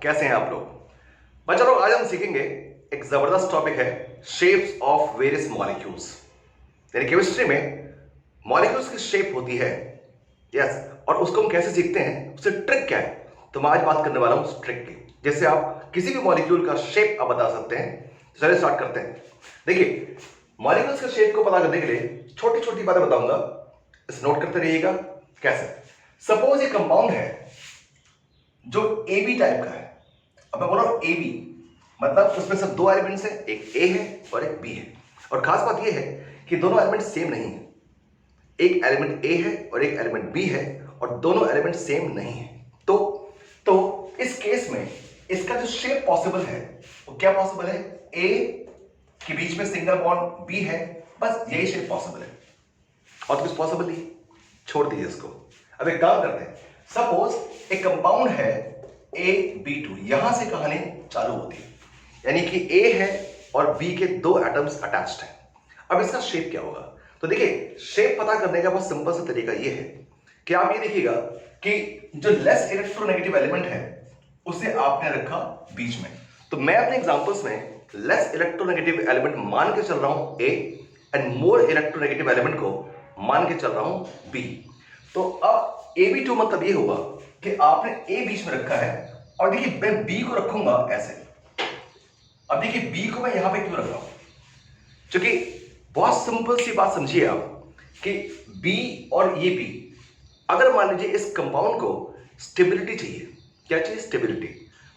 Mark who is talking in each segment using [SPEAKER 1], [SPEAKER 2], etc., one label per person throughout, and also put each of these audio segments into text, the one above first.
[SPEAKER 1] कैसे हैं आप लोग। बच्चों लोग आज हम सीखेंगे एक जबरदस्त टॉपिक है शेप्स ऑफ वेरियस मॉलिक्यूल्स। यानी केमिस्ट्री में मॉलिक्यूल्स की शेप होती है। यस, और उसको हम कैसे सीखते हैं, उससे ट्रिक क्या है, तो मैं आज बात करने वाला हूं उस ट्रिक की। जैसे आप किसी भी मॉलिक्यूल का शेप आप बता सकते हैं। चलिए स्टार्ट करते हैं। देखिए, मॉलिक्यूल्स के शेप को पता करने के लिए छोटी छोटी बातें बताऊंगा, इसे नोट करते रहिएगा। कैसे? सपोज एक कंपाउंड है जो ए बी टाइप का है। अब मैं बोल रहा हूं ए बी, मतलब उसमें सिर्फ दो एलिमेंट्स हैं, एक ए है और एक बी है। और खास बात यह है कि दोनों एलिमेंट सेम नहीं है। एक एलिमेंट ए है और एक एलिमेंट बी है और दोनों एलिमेंट सेम नहीं है। तो इस केस में इसका जो शेप पॉसिबल है वो क्या पॉसिबल है? ए के बीच में सिंगल बॉन्ड बी है, बस यही शेप पॉसिबल है और कुछ पॉसिबल नहीं। छोड़ दीजिए इसको। अब एक काम करते हैं। सपोज एक कंपाउंड है A B2, यहां से कहानी चालू होती है, यानी कि A है और B के दो एटम्स अटैच्ड हैं। अब इसका शेप क्या होगा? तो देखिए, शेप पता करने का बहुत सिंपल सा तरीका ये है कि आप ये देखिएगा कि जो लेस इलेक्ट्रोनेगेटिव एलिमेंट है उसे आपने रखा बीच में। तो मैं अपने एग्जांपल्स में लेस इलेक्ट्रोनेगेटिव एलिमेंट मान के चल रहा हूं A and more electronegative element को मान के चल रहा हूं B। तो अब AB2 मतलब ये होगा कि आपने A बीच में रखा है और देखिए मैं B को रखूंगा ऐसे। अब देखिए B को मैं यहां पे क्यों रख रहा हूं? क्योंकि बहुत सिंपल सी बात समझिए आप कि B और ये B, अगर मान लीजिए इस कंपाउंड को स्टेबिलिटी चाहिए। क्या चाहिए? स्टेबिलिटी।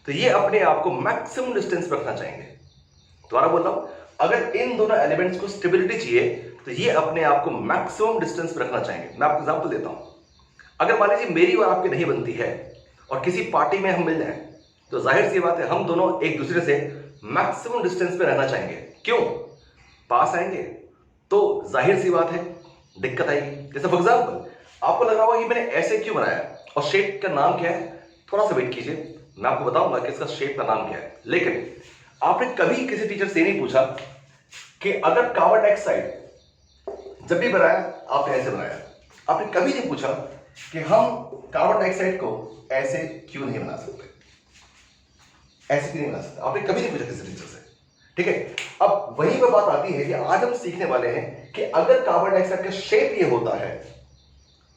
[SPEAKER 1] तो ये अपने आप को मैक्सिमम डिस्टेंस पर रखना चाहेंगे। दोबारा बोल रहा हूं, अगर इन दोनों एलिमेंट्स को स्टेबिलिटी चाहिए तो ये अपने आप को मैक्सिमम डिस्टेंस पर रखना चाहेंगे। मैं आपको एग्जांपल देता हूं। अगर मान लीजिए मेरी और आपकी नहीं बनती है और किसी पार्टी में हम मिल जाएं, तो जाहिर सी बात है हम दोनों एक दूसरे से मैक्सिमम डिस्टेंस पे रहना चाहेंगे। क्यों? पास आएंगे तो जाहिर सी बात है दिक्कत आएगी। जैसे फॉर एग्जाम्पल आपको लग रहा होगा कि मैंने ऐसे क्यों बनाया और शेप का नाम क्या है। थोड़ा सा वेट कीजिए, मैं आपको बताऊंगा कि इसका शेप का नाम क्या है। लेकिन आपने कभी किसी टीचर से नहीं पूछा कि अगर कार्बन डाइऑक्साइड जब भी बनाया आपने ऐसे बनाया। आपने कभी नहीं पूछा कि हम कार्बन डाइऑक्साइड को ऐसे क्यों नहीं बना सकते, ऐसे क्यों नहीं बना सकते। आपने कभी नहीं पूछा किसी टीचर से। ठीक है, अब वही पर बात आती है कि आज हम सीखने वाले हैं कि अगर कार्बन डाइऑक्साइड का शेप ये होता है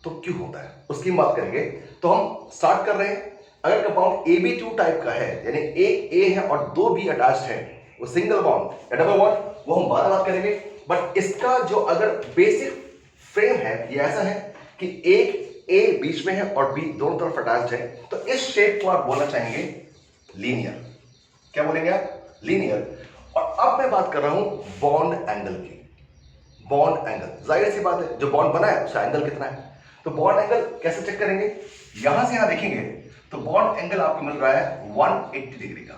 [SPEAKER 1] तो क्यों होता है, उसकी बात करेंगे। तो हम स्टार्ट कर रहे हैं। अगर कंपाउंड AB2 टाइप का है, यानी एक ए है और दो बी अटैच्ड है, वो सिंगल बॉन्ड या डबल बॉन्ड, वो हम बाद में बात करेंगे। बट इसका जो अगर बेसिक फ्रेम है ये ऐसा है कि एक ए बीच में है और बी दोनों तरफ अटैच्ड है, तो इस शेप को आप बोलना चाहेंगे लीनियर। क्या बोलेंगे आप? लीनियर। और अब मैं बात कर रहा हूं बॉन्ड एंगल की। बॉन्ड एंगल, जाहिर सी बात है जो बॉन्ड बना है उसका एंगल कितना है। तो बॉन्ड एंगल कैसे चेक करेंगे? यहां से यहां देखेंगे तो बॉन्ड एंगल आपको मिल रहा है 180 डिग्री का।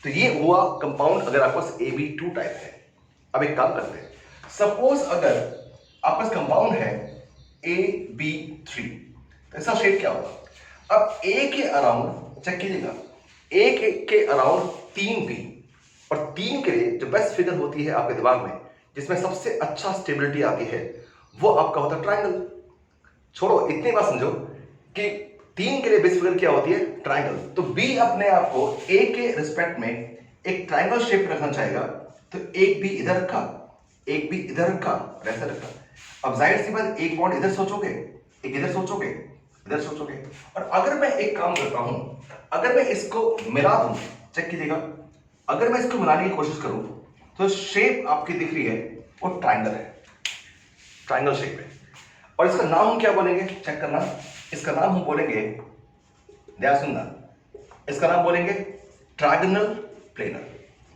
[SPEAKER 1] तो ये हुआ कंपाउंड अगर आपके पास AB2 टाइप है। अब एक काम करते हैं। सपोज अगर आपके पास कंपाउंड है AB3, तो इसका शेप क्या होगा? अब ए के अराउंड चेक कीजिएगा, ए के अराउंड 3B, और 3 के लिए जो बेस्ट फिगर होती है आपके दिमाग में, जिसमें सबसे अच्छा स्टेबिलिटी आती है, वो आपका होता है ट्राइंगल। छोड़ो, इतनी बात समझो कि 3 के लिए बेस्ट फिगर क्या होती है? ट्राइंगल। तो B अपने आप को A के रिस्पेक्ट में एक ट्राइंगल शेप रखना चाहेगा, तो एक B इधर रखा, एक B इधर रखा और ऐसा रखा। अब जाहिर सी बात, एक बॉन्ड इधर सोचोगे, एक इधर सोचोगे, इधर सोचोगे। और अगर मैं एक काम करता हूं, अगर मैं इसको मिला दूं, चेक कीजिएगा, अगर मैं इसको मिलाने की कोशिश करूं तो शेप आपकी दिख रही है वो ट्राइंगल है, ट्राइंगल शेप है। और इसका नाम हम क्या बोलेंगे? चेक करना, इसका नाम हम बोलेंगे, ध्यान सुनना, इसका नाम बोलेंगे ट्रायगोनल प्लेनर।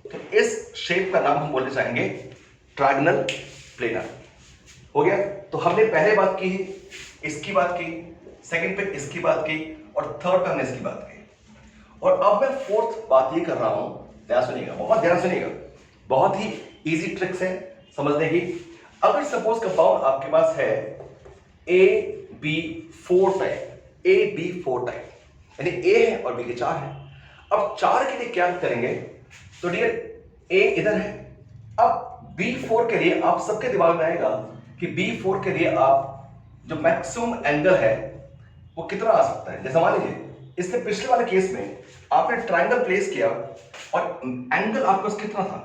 [SPEAKER 1] तो इस शेप का नाम हम बोलना चाहेंगे ट्रायगोनल प्लेनर। हो गया। तो हमने पहले बात की, इसकी बात की, सेकंड पे इसकी बात की, और थर्ड पे हमने इसकी बात की। और अब मैं फोर्थ बात ये कर रहा हूं, ध्यान सुनिएगा, बहुत ध्यान सुनिएगा, बहुत ही इजी ट्रिक्स है समझने की। अगर सपोज कंपाउंड आपके पास है AB4 टाइप, AB4 टाइप, यानी A है और B के 4 है। अब 4 के लिए क्या करेंगे? तो डियर A इधर है। अब B4 के लिए आप सबके दिमाग में आएगा कि B4 के लिए आप जो मैक्सिमम एंगल है वो कितना आ सकता है। जैसे मान लीजिए इससे पिछले वाले केस में आपने ट्राइंगल प्लेस किया और एंगल आपके पास कितना था,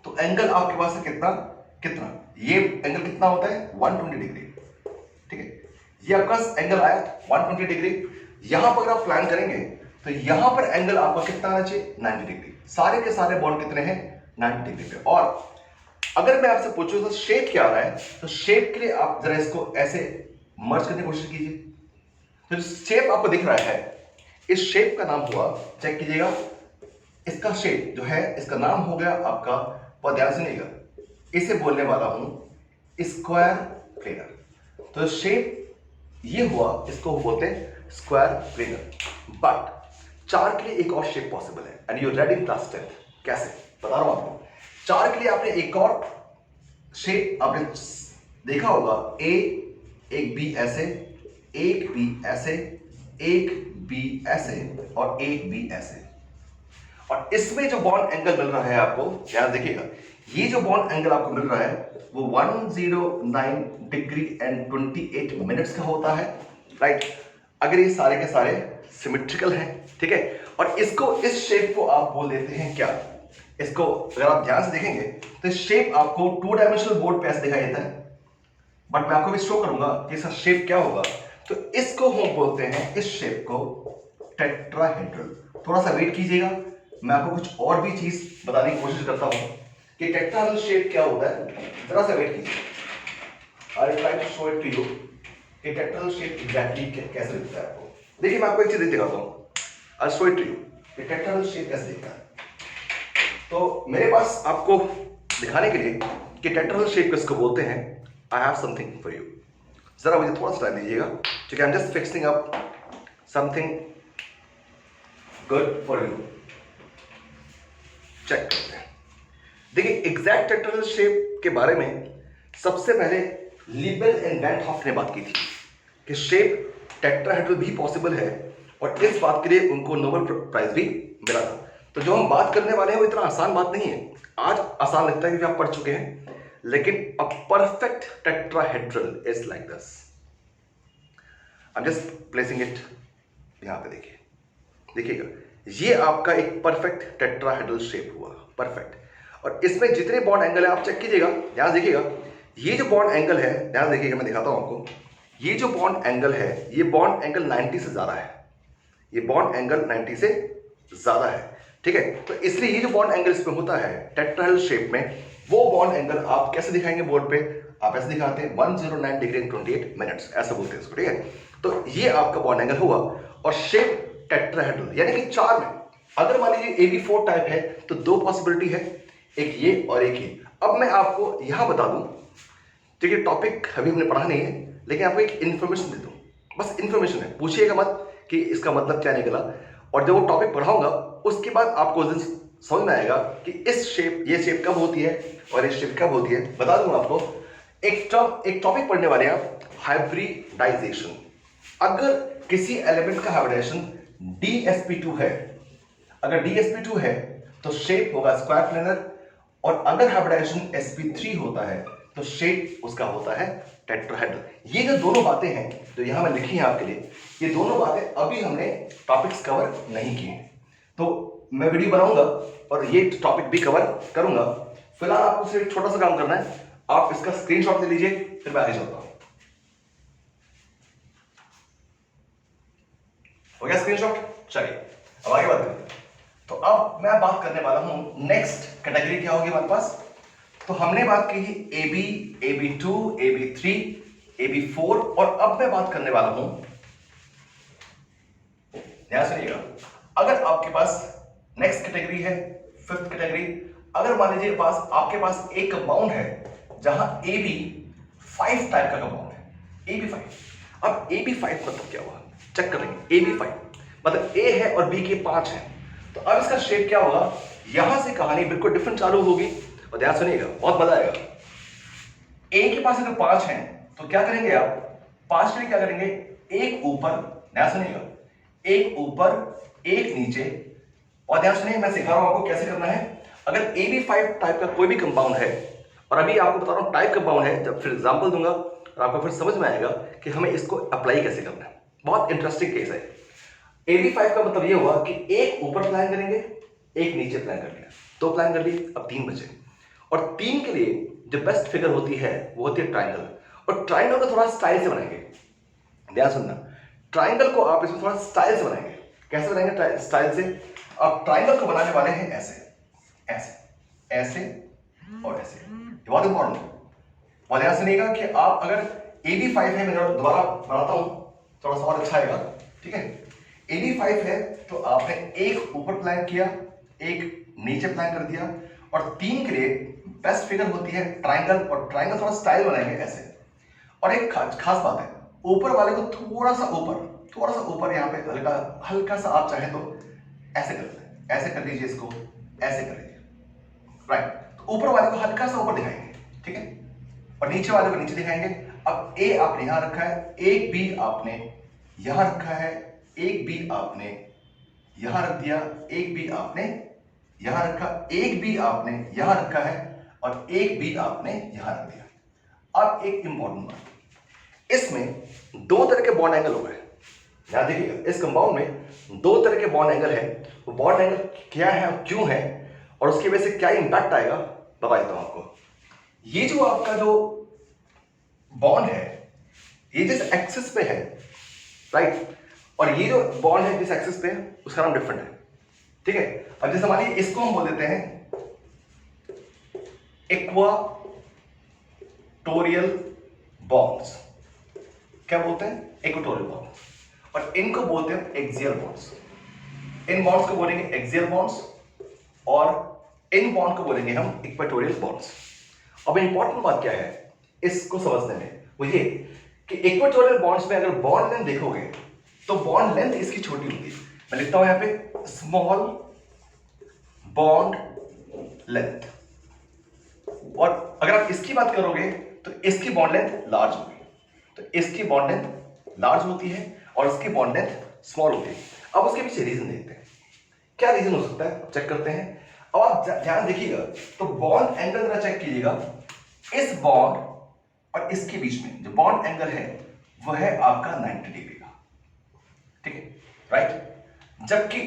[SPEAKER 1] तो एंगल आपके पास है कितना कितना, ये एंगल कितना होता है 120 डिग्री, ठीक है। ये आपका एंगल आया 120 डिग्री। यहां पर आप प्लान करेंगे तो यहां पर एंगल आपका कितना आना चाहिए 90 डिग्री। सारे के सारे बॉन्ड कितने हैं 90 डिग्री पे। और अगर मैं आपसे पूछूं तो शेप क्या आ रहा है, तो शेप के लिए आप जरा इसको ऐसे मर्ज करने की कोशिश कीजिए। तो जो शेप आपको दिख रहा है, इस शेप का नाम हुआ, चेक कीजिएगा, इसका शेप जो है इसका नाम हो गया आपका, और ध्यान सुनिएगा, इसे बोलने वाला हूं स्क्वायर प्लेनर। तो शेप ये हुआ, इसको बोलते हैं स्क्वायर प्लेनर। बट चार के लिए एक और शेप पॉसिबल है, and you read in class 10। कैसे बता रहा हूं आपको। चार के लिए आपने एक और शेप आपने देखा होगा, एक बी ऐसे, एक बी ऐसे, एक बी ऐसे और एक बी ऐसे। और इसमें जो बॉन्ड एंगल मिल रहा है आपको, ध्यान देखिएगा, ये जो बॉन्ड एंगल आपको मिल रहा है वो 109 डिग्री एंड 28 मिनट्स का होता है, राइट। अगर ये सारे के सारे सिमेट्रिकल हैं, ठीक है। और इसको, इस शेप को आप बोल देते हैं क्या, इसको अगर आप ध्यान से देखेंगे तो शेप आपको 2 डायमेंशनल बोर्ड पे ऐसे दिखाई देता है, बट मैं आपको भी शो करूंगा कि इसका शेप क्या होगा। तो इसको हम बोलते हैं, इस शेप को टेट्राहेड्रल। थोड़ा सा वेट कीजिएगा, मैं आपको कुछ और भी चीज बताने की कोशिश करता हूं कि टेट्राहेड्रल शेप क्या होता है। जरा सा वेट कीजिए, I try to show it to you कि टेट्राहेड्रल शेप एग्जैक्टली कैसे दिखता है आपको। देखिए मैं आपको एक चीज दिखाता हूं, I show it to you कि टेट्राहेड्रल शेप कैसे दिखता है। तो मेरे पास आपको दिखाने के लिए कि टेट्राहेड्रल शेप किसको बोलते हैं, I have something for you. जरा मुझे थोड़ा सा टाइम दीजिएगा, क्योंकि I am just fixing up something good for you. Check करते हैं। देखिए एग्जैक्ट टेट्राहेड्रल शेप के बारे में सबसे पहले लीबेल एंड वैन हॉफ ने बात की थी कि शेप टेट्राहेड्रल भी पॉसिबल है, और इस बात के लिए उनको नोबेल प्राइज भी मिला था। तो जो हम बात करने वाले हैं वो इतना आसान बात नहीं है। आज आसान लगता है क्योंकि आप पढ़ चुके हैं, लेकिन a perfect tetrahedral is like this. I am just placing it यहां पे, देखिए, देखिएगा, ये आपका एक परफेक्ट टेट्राहेड्रल शेप हुआ, परफेक्ट। और इसमें जितने बॉन्ड एंगल है आप चेक कीजिएगा, ध्यान देखिएगा, ये जो बॉन्ड एंगल है, ध्यान देखिएगा, मैं दिखाता हूं आपको, ये जो बॉन्ड एंगल है, ये बॉन्ड एंगल 90 से ज्यादा है, ये बॉन्ड एंगल 90 से ज्यादा है, ठीक है। तो इसलिए ये जो बॉन्ड एंगल इसमें होता है टेट्राहेड्रल शेप में, वो बॉन्ड एंगल आप कैसे दिखाएंगे बोर्ड पे, आप ऐसे दिखाते हैं 109 डिग्री एंड 28 मिनट्स, ऐसा बोलते हैं इसको, ठीक है। तो ये आपका बॉन्ड एंगल हुआ, और शेप टेट्राहेड्रल, यानी कि चार में अगर मान लीजिए AB4 टाइप है तो दो पॉसिबिलिटी है, एक ये और एक ये। अब मैं आपको यहां बता दूं, ठीक है, टॉपिक अभी हमने पढ़ा नहीं है, लेकिन आपको एक इन्फॉर्मेशन दे दूं, बस इन्फॉर्मेशन है, पूछिएगा मत कि इसका मतलब क्या निकला। और जब वो टॉपिक पढ़ाऊंगा उसके बाद आपको उस दिन समझ में आएगा कि इस शेप, ये शेप कब होती है और ये शेप कब होती है, बता दूंगा आपको। एक टॉपिक पढ़ने वाले हैं आप, हाइब्रिडाइजेशन। अगर किसी एलिमेंट का हाइब्रिडाइजेशन DsP2 है, अगर DsP2 है तो शेप होगा स्क्वायर प्लेनर, और अगर हाइब्रिडाइजेशन sp3 होता है तो शेप उसका होता है टेट्राहेड्रल। ये जो दोनों बातें हैं जो यहां मैं लिखी हैं आपके लिए, ये दोनों बातें अभी हमने टॉपिक्स कवर नहीं किए हैं, तो मैं वीडियो बनाऊंगा और ये टॉपिक भी कवर करूंगा। फिलहाल आपको सिर्फ छोटा सा काम करना है, आप इसका स्क्रीनशॉट ले लीजिए, फिर मैं आगे चलता हूं। हो गया स्क्रीनशॉट? चलिए अब आगे बात करते हैं। तो अब मैं बात करने वाला हूं नेक्स्ट कैटेगरी क्या होगी हमारे पास। तो हमने बात की AB, AB2, AB3, AB4, और अब मैं बात करने वाला हूं, ध्यान सुनिएगा, अगर आपके पास नेक्स्ट कैटेगरी है फिफ्थ कैटेगरी। अगर मान लीजिए आपके पास एक कंपाउंड है जहां AB5 टाइप का कंपाउंड है, AB5। अब AB5 मतलब क्या हुआ, चेक करेंगे। AB5 मतलब A है और B के 5 हैं, तो अब इसका शेप क्या होगा, यहां से कहानी बिल्कुल डिफरेंट चालू होगी, और ध्यान सुनिएगा, बहुत मजा आएगा। A के पास अगर 5 हैं तो क्या करेंगे आप, 5 के लिए क्या करेंगे, एक ऊपर, ध्यान सुनिएगा, एक ऊपर एक नीचे। और ध्यान सुनिए, मैं सिखा रहा हूं आपको कैसे करना है। अगर AB5 टाइप का कोई भी कंपाउंड है, और अभी आपको बता रहा हूं टाइप कंपाउंड है, जब फिर एग्जांपल दूंगा और आपको फिर समझ में आएगा कि हमें इसको अप्लाई कैसे करना है। बहुत इंटरेस्टिंग केस है। AB5 का मतलब ये हुआ कि एक ऊपर प्लान करेंगे, एक नीचे प्लान कर लिया, दो प्लान कर लिए, अब 3 बचे। और 3 के लिए जो बेस्ट फिगर होती है वो होती है ट्राइंगल, और ट्राइंगल को थोड़ा स्टाइल से बनाएंगे। ध्यान सुनना, ट्राइंगल को आप इसमें थोड़ा स्टाइल से बनाएंगे। कैसे बनाएंगे स्टाइल से? आप ट्राइंगल को बनाने वाले हैं ऐसे ऐसे ऐसे और ऐसे। ये बहुत इंपॉर्टेंट है, और ध्यान सुनिएगा कि आप अगर AB5 है, मैं दोबारा बनाता हूं थोड़ा सा और अच्छा आएगा, ठीक है। AB5 है तो आपने एक ऊपर प्लान किया, एक नीचे प्लान कर दिया, और 3 के लिए बेस्ट फिगर होती है ट्राइंगल, और ट्राइंगल थोड़ा स्टाइल बनाएंगे ऐसे। और एक खास बात है, ऊपर वाले को थोड़ा सा ऊपर यहाँ पे हल्का सा आप चाहे तो ऐसे कर लें, ऐसे कर लीजिए, इसको ऐसे कर लीजिए, राइट। तो ऊपर वाले को हल्का सा ऊपर दिखाएंगे, ठीक है, और नीचे वाले को नीचे दिखाएंगे। अब ए आपने यहां रखा है, एक बी आपने यहां रखा है, एक बी आपने यहां रख दिया, एक बी आपने यहां रखा, एक बी आपने यहां रखा है, और एक बी आपने यहां रख दिया। अब एक इंपॉर्टेंट बात, इसमें दो तरह के बॉन्ड एंगल हो गए। ध्यान देखिएगा, इस कंपाउंड में दो तरह के बॉन्ड एंगल है। वो बॉन्ड एंगल क्या है और क्यों है, और उसकी वजह से क्या इंपैक्ट आएगा, बता देता हूं आपको। ये जो आपका जो बॉन्ड है, ये जिस एक्सिस पे है, राइट, और ये जो बॉन्ड है जिस एक्सिस पे है, उसका नाम डिफरेंट है, ठीक है। अब जैसे हमारी इसको हम बोल देते हैं इक्वाटोरियल बॉन्ड्स। क्या बोलते हैं? Equatorial bond. और इनको बोलते हैं एक्सियल बॉन्ड्स। इन बॉन्ड्स को बोलेंगे एक्सियल बॉन्ड्स, और इन बॉन्ड को बोलेंगे हम इक्वाटोरियल बॉन्ड्स। अब इंपॉर्टेंट बात क्या है इसको समझने में, वो ये कि इक्वाटोरियल बॉन्ड्स में अगर बॉन्ड लेंथ देखोगे तो बॉन्ड लेंथ इसकी छोटी होती है। मैं लिखता हूं यहां पे स्मॉल बॉन्ड लेंथ, और अगर आप इसकी बात करोगे तो इसकी बॉन्ड लेंथ लार्ज होगी। तो इसकी बॉन्ड लेंथ लार्ज होती है और इसकी बॉन्ड लेंथ स्मॉल होती है। अब उसके पीछे रीजन देखते हैं, क्या रीजन हो सकता है, चेक करते हैं। अब आप ध्यान देखिएगा तो बॉन्ड एंगल जरा चेक कीजिएगा, इस बॉन्ड और इसके बीच में जो बॉन्ड एंगल है वो है आपका 90 डिग्री का, ठीक है, राइट। जबकि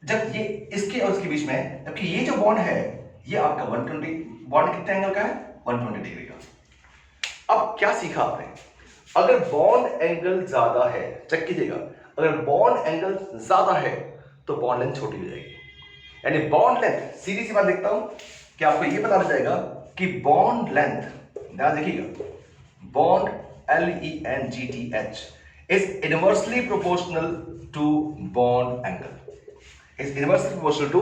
[SPEAKER 1] जब ये इसके और इसके बीच में है, जबकि ये जो बॉन्ड है ये आपका 120, बॉन्ड कितने एंगल का है? 120 डिग्री का। अब क्या सीखा आपने, अगर बॉन्ड एंगल ज्यादा है, चेक कीजिएगा, अगर बॉन्ड एंगल ज्यादा है तो बॉन्ड लेंथ छोटी हो जाएगी। यानी बॉन्ड लेंथ, सीधी सी बात देखता हूं कि आपको ये पता लग जाएगा कि बॉन्ड लेंथ, ध्यान देखिएगा, bond LENGTH is inversely proportional to bond angle, is inversely proportional to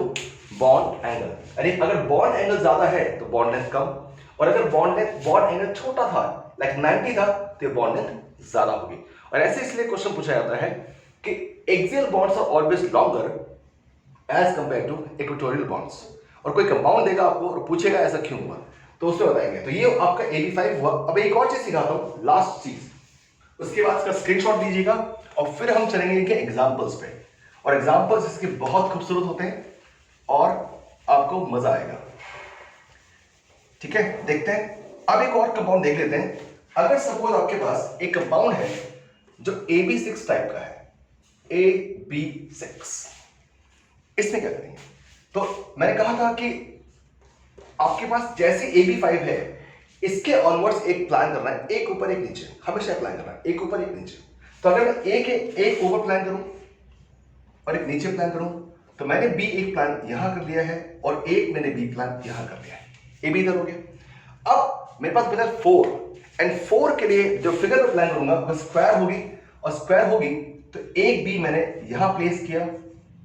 [SPEAKER 1] bond angle. यानी अगर बॉन्ड एंगल ज्यादा है तो बॉन्ड लेंथ कम, और अगर बॉन्ड एंगल छोटा था, लाइक 90 था, तो बॉन्ड लेंथ ज्यादा होगी। और ऐसे इसलिए क्वेश्चन पूछा जाता है कि axial bonds are always longer as compare to equatorial bonds. और कोई कंपाउंड देगा आपको और पूछेगा ऐसा क्यों हुआ, तो उसमें बताएंगे। तो ये आपका AB5 हुआ। अब एक और चीज सिखाता हूं, लास्ट चीज, उसके बाद इसका स्क्रीनशॉट लीजिएगा और फिर हम चलेंगे इनके एग्जांपल्स पे। और एग्जांपल्स इसके बहुत खूबसूरत होते हैं और आपको मजा आएगा, ठीक है। देखते हैं, अब एक और कंपाउंड देख लेते हैं। अगर सपोज आपके पास एक कंपाउंड है जो AB6 टाइप का है, AB6, इसमें क्या करेंगे? तो मैंने कहा था कि आपके पास जैसे AB5 है, इसके ऑनवर्ड्स एक प्लान करना है, एक ऊपर एक नीचे, हमेशा प्लान करना है, एक ऊपर एक नीचे। तो अगर मैं एक ऊपर प्लान करूं और एक नीचे प्लान करूं, तो मैंने बी एक प्लान यहां कर लिया है और एक मैंने बी प्लान यहां कर लिया है, ए बी इधर हो गया। अब मेरे पास बचा 4, एंड 4 के लिए जो फिगर में प्लान करूंगा वो स्क्वायर होगी, और स्क्वायर होगी तो एक बी मैंने यहां प्लेस किया,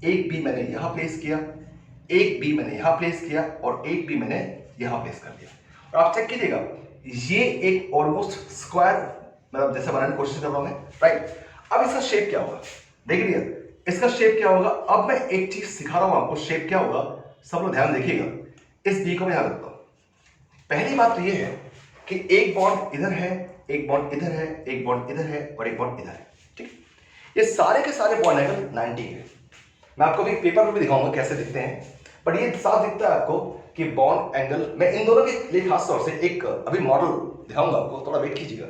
[SPEAKER 1] एक बी मैंने यहां प्लेस किया, एक बी मैंने यहां प्लेस किया, और एक बी मैंने यहां प्लेस कर दिया। और आप चेक कीजिएगा, ये एक ऑलमोस्ट स्क्वायर मतलब जैसे बनाने की कोशिश कर रहा हूं मैं, राइट। अब इसका शेप क्या होगा, देख लिया, इसका शेप क्या होगा। अब मैं एक चीज सिखा रहा हूं आपको, शेप क्या होगा, सब लोग ध्यान देखिएगा। इस बी को मैं यहां रखता हूं। पहली बात तो ये है कि एक बॉन्ड इधर है, एक बॉन्ड इधर है, एक बॉन्ड इधर है, और एक बॉन्ड इधर है, ठीक। ये सारे के सारे बॉन्ड एंगल 90 है। मैं आपको भी पेपर पर भी दिखाऊंगा कैसे दिखते हैं, बट ये साफ दिखता है आपको कि बॉन्ड एंगल, मैं इन दोनों के लिए खास तौर से एक अभी मॉडल दिखाऊंगा आपको, थोड़ा वेट कीजिएगा।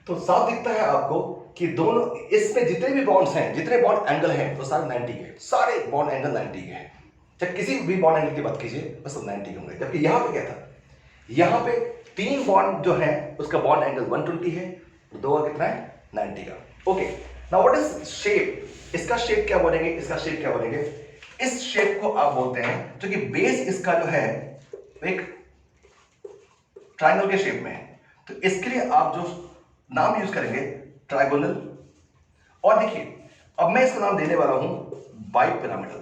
[SPEAKER 1] तो साफ दिखता है आपको कि दोनों इसमें जितने भी बॉन्ड्स हैं, जितने बॉन्ड एंगल हैं वो सारे 90 के, सारे बॉन्ड एंगल 90 के हैं। चाहे किसी भी बॉन्ड एंगल की बात कीजिए बस 90 के होंगे। जबकि यहाँ पे क्या था, यहाँ पे 3 बॉन्ड जो है उसका बॉन्ड एंगल 120 है, तो 2 कितना है 90 का। Okay, now what is shape, इसका शेप क्या बोलेंगे, इसका शेप क्या बोलेंगे, इस शेप को आप बोलते हैं, जो कि बेस इसका जो है एक ट्राइंगल के शेप में है, तो इसके लिए आप जो नाम यूज करेंगे ट्राइगोनल। और देखिए अब मैं इसका नाम देने वाला हूं बाई पिरामिडल,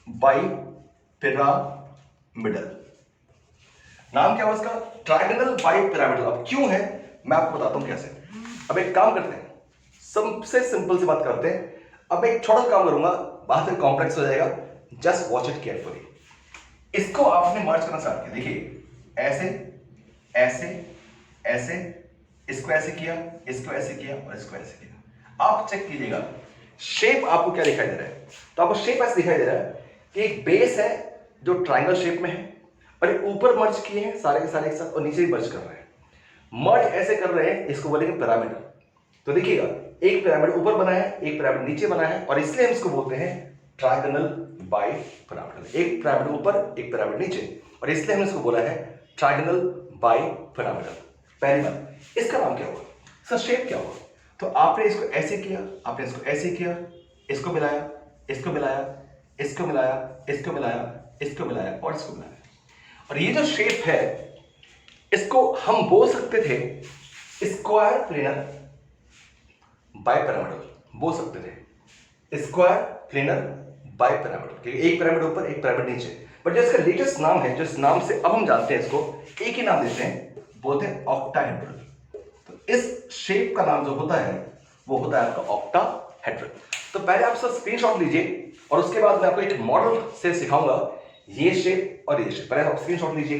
[SPEAKER 1] बाई पिरामिडल नाम क्या हुआ इसका, ट्राइगोनल बाई पिरामिडल। अब क्यों है मैं आपको बताता हूं कैसे। अब एक काम करते हैं, सबसे सिंपल सी बात करते हैं। अब एक छोटा सा काम करूंगा, बात से कॉम्प्लेक्स हो जाएगा, जस्ट वॉच इट केयरफुली। इसको आपने मर्ज करना स्टार्ट किया, देखिए ऐसे ऐसे ऐसे, इसको ऐसे किया, इसको ऐसे किया और इसको ऐसे किया। आप चेक कीजिएगा शेप आपको क्या दिखाई दे रहा है। तो आपको शेप ऐसे दिखाई दे रहा है कि एक बेस है जो ट्राइंगल शेप में है, और एक ऊपर मर्ज किए हैं सारे के सारे एक साथ, और नीचे भी मर्ज कर रहे हैं। मर्ज ऐसे कर रहे हैं, इसको बोलेंगे पिरामिड। तो देखिएगा एक पिरामिड ऊपर बना है, एक पिरामिड नीचे बना है, और इसलिए हम इसको बोलते हैं ट्राइगोनल बाई पिरामिडल। एक पिरामिड ऊपर, एक पिरामिड नीचे, और इसलिए हमने इसको बोला है ट्राइगोनल बाई पिरामिडल। पहली बात, इसका नाम क्या हुआ, इसका शेप क्या हुआ। तो आपने इसको ऐसे किया, आपने इसको ऐसे किया, इसको मिलाया, इसको मिलाया, इसको मिलाया, इसको मिलाया, इसको मिलाया और इसको मिलाया, और ये जो शेप है इसको हम बोल सकते थे स्क्वायर प्लेनर बाई पिरामिडल, बोल सकते थे स्क्वायर प्लेनर बाई पिरामिडल, एक पिरामिड ऊपर एक पिरामिड नीचे। बट जो इसका लेटेस्ट नाम है, जिस नाम से अब हम जानते हैं इसको, एक ही नाम देते हैं, बोलते हैं ऑक्टाहेड्रल। तो इस शेप का नाम जो होता है वो होता है आपका ऑक्टाहेड्रल। तो पहले आप सब स्क्रीनशॉट लीजिए, और उसके बाद मैं आपको एक मॉडल से सिखाऊंगा ये शेप और ये शेप। पहले आप स्क्रीनशॉट लीजिए,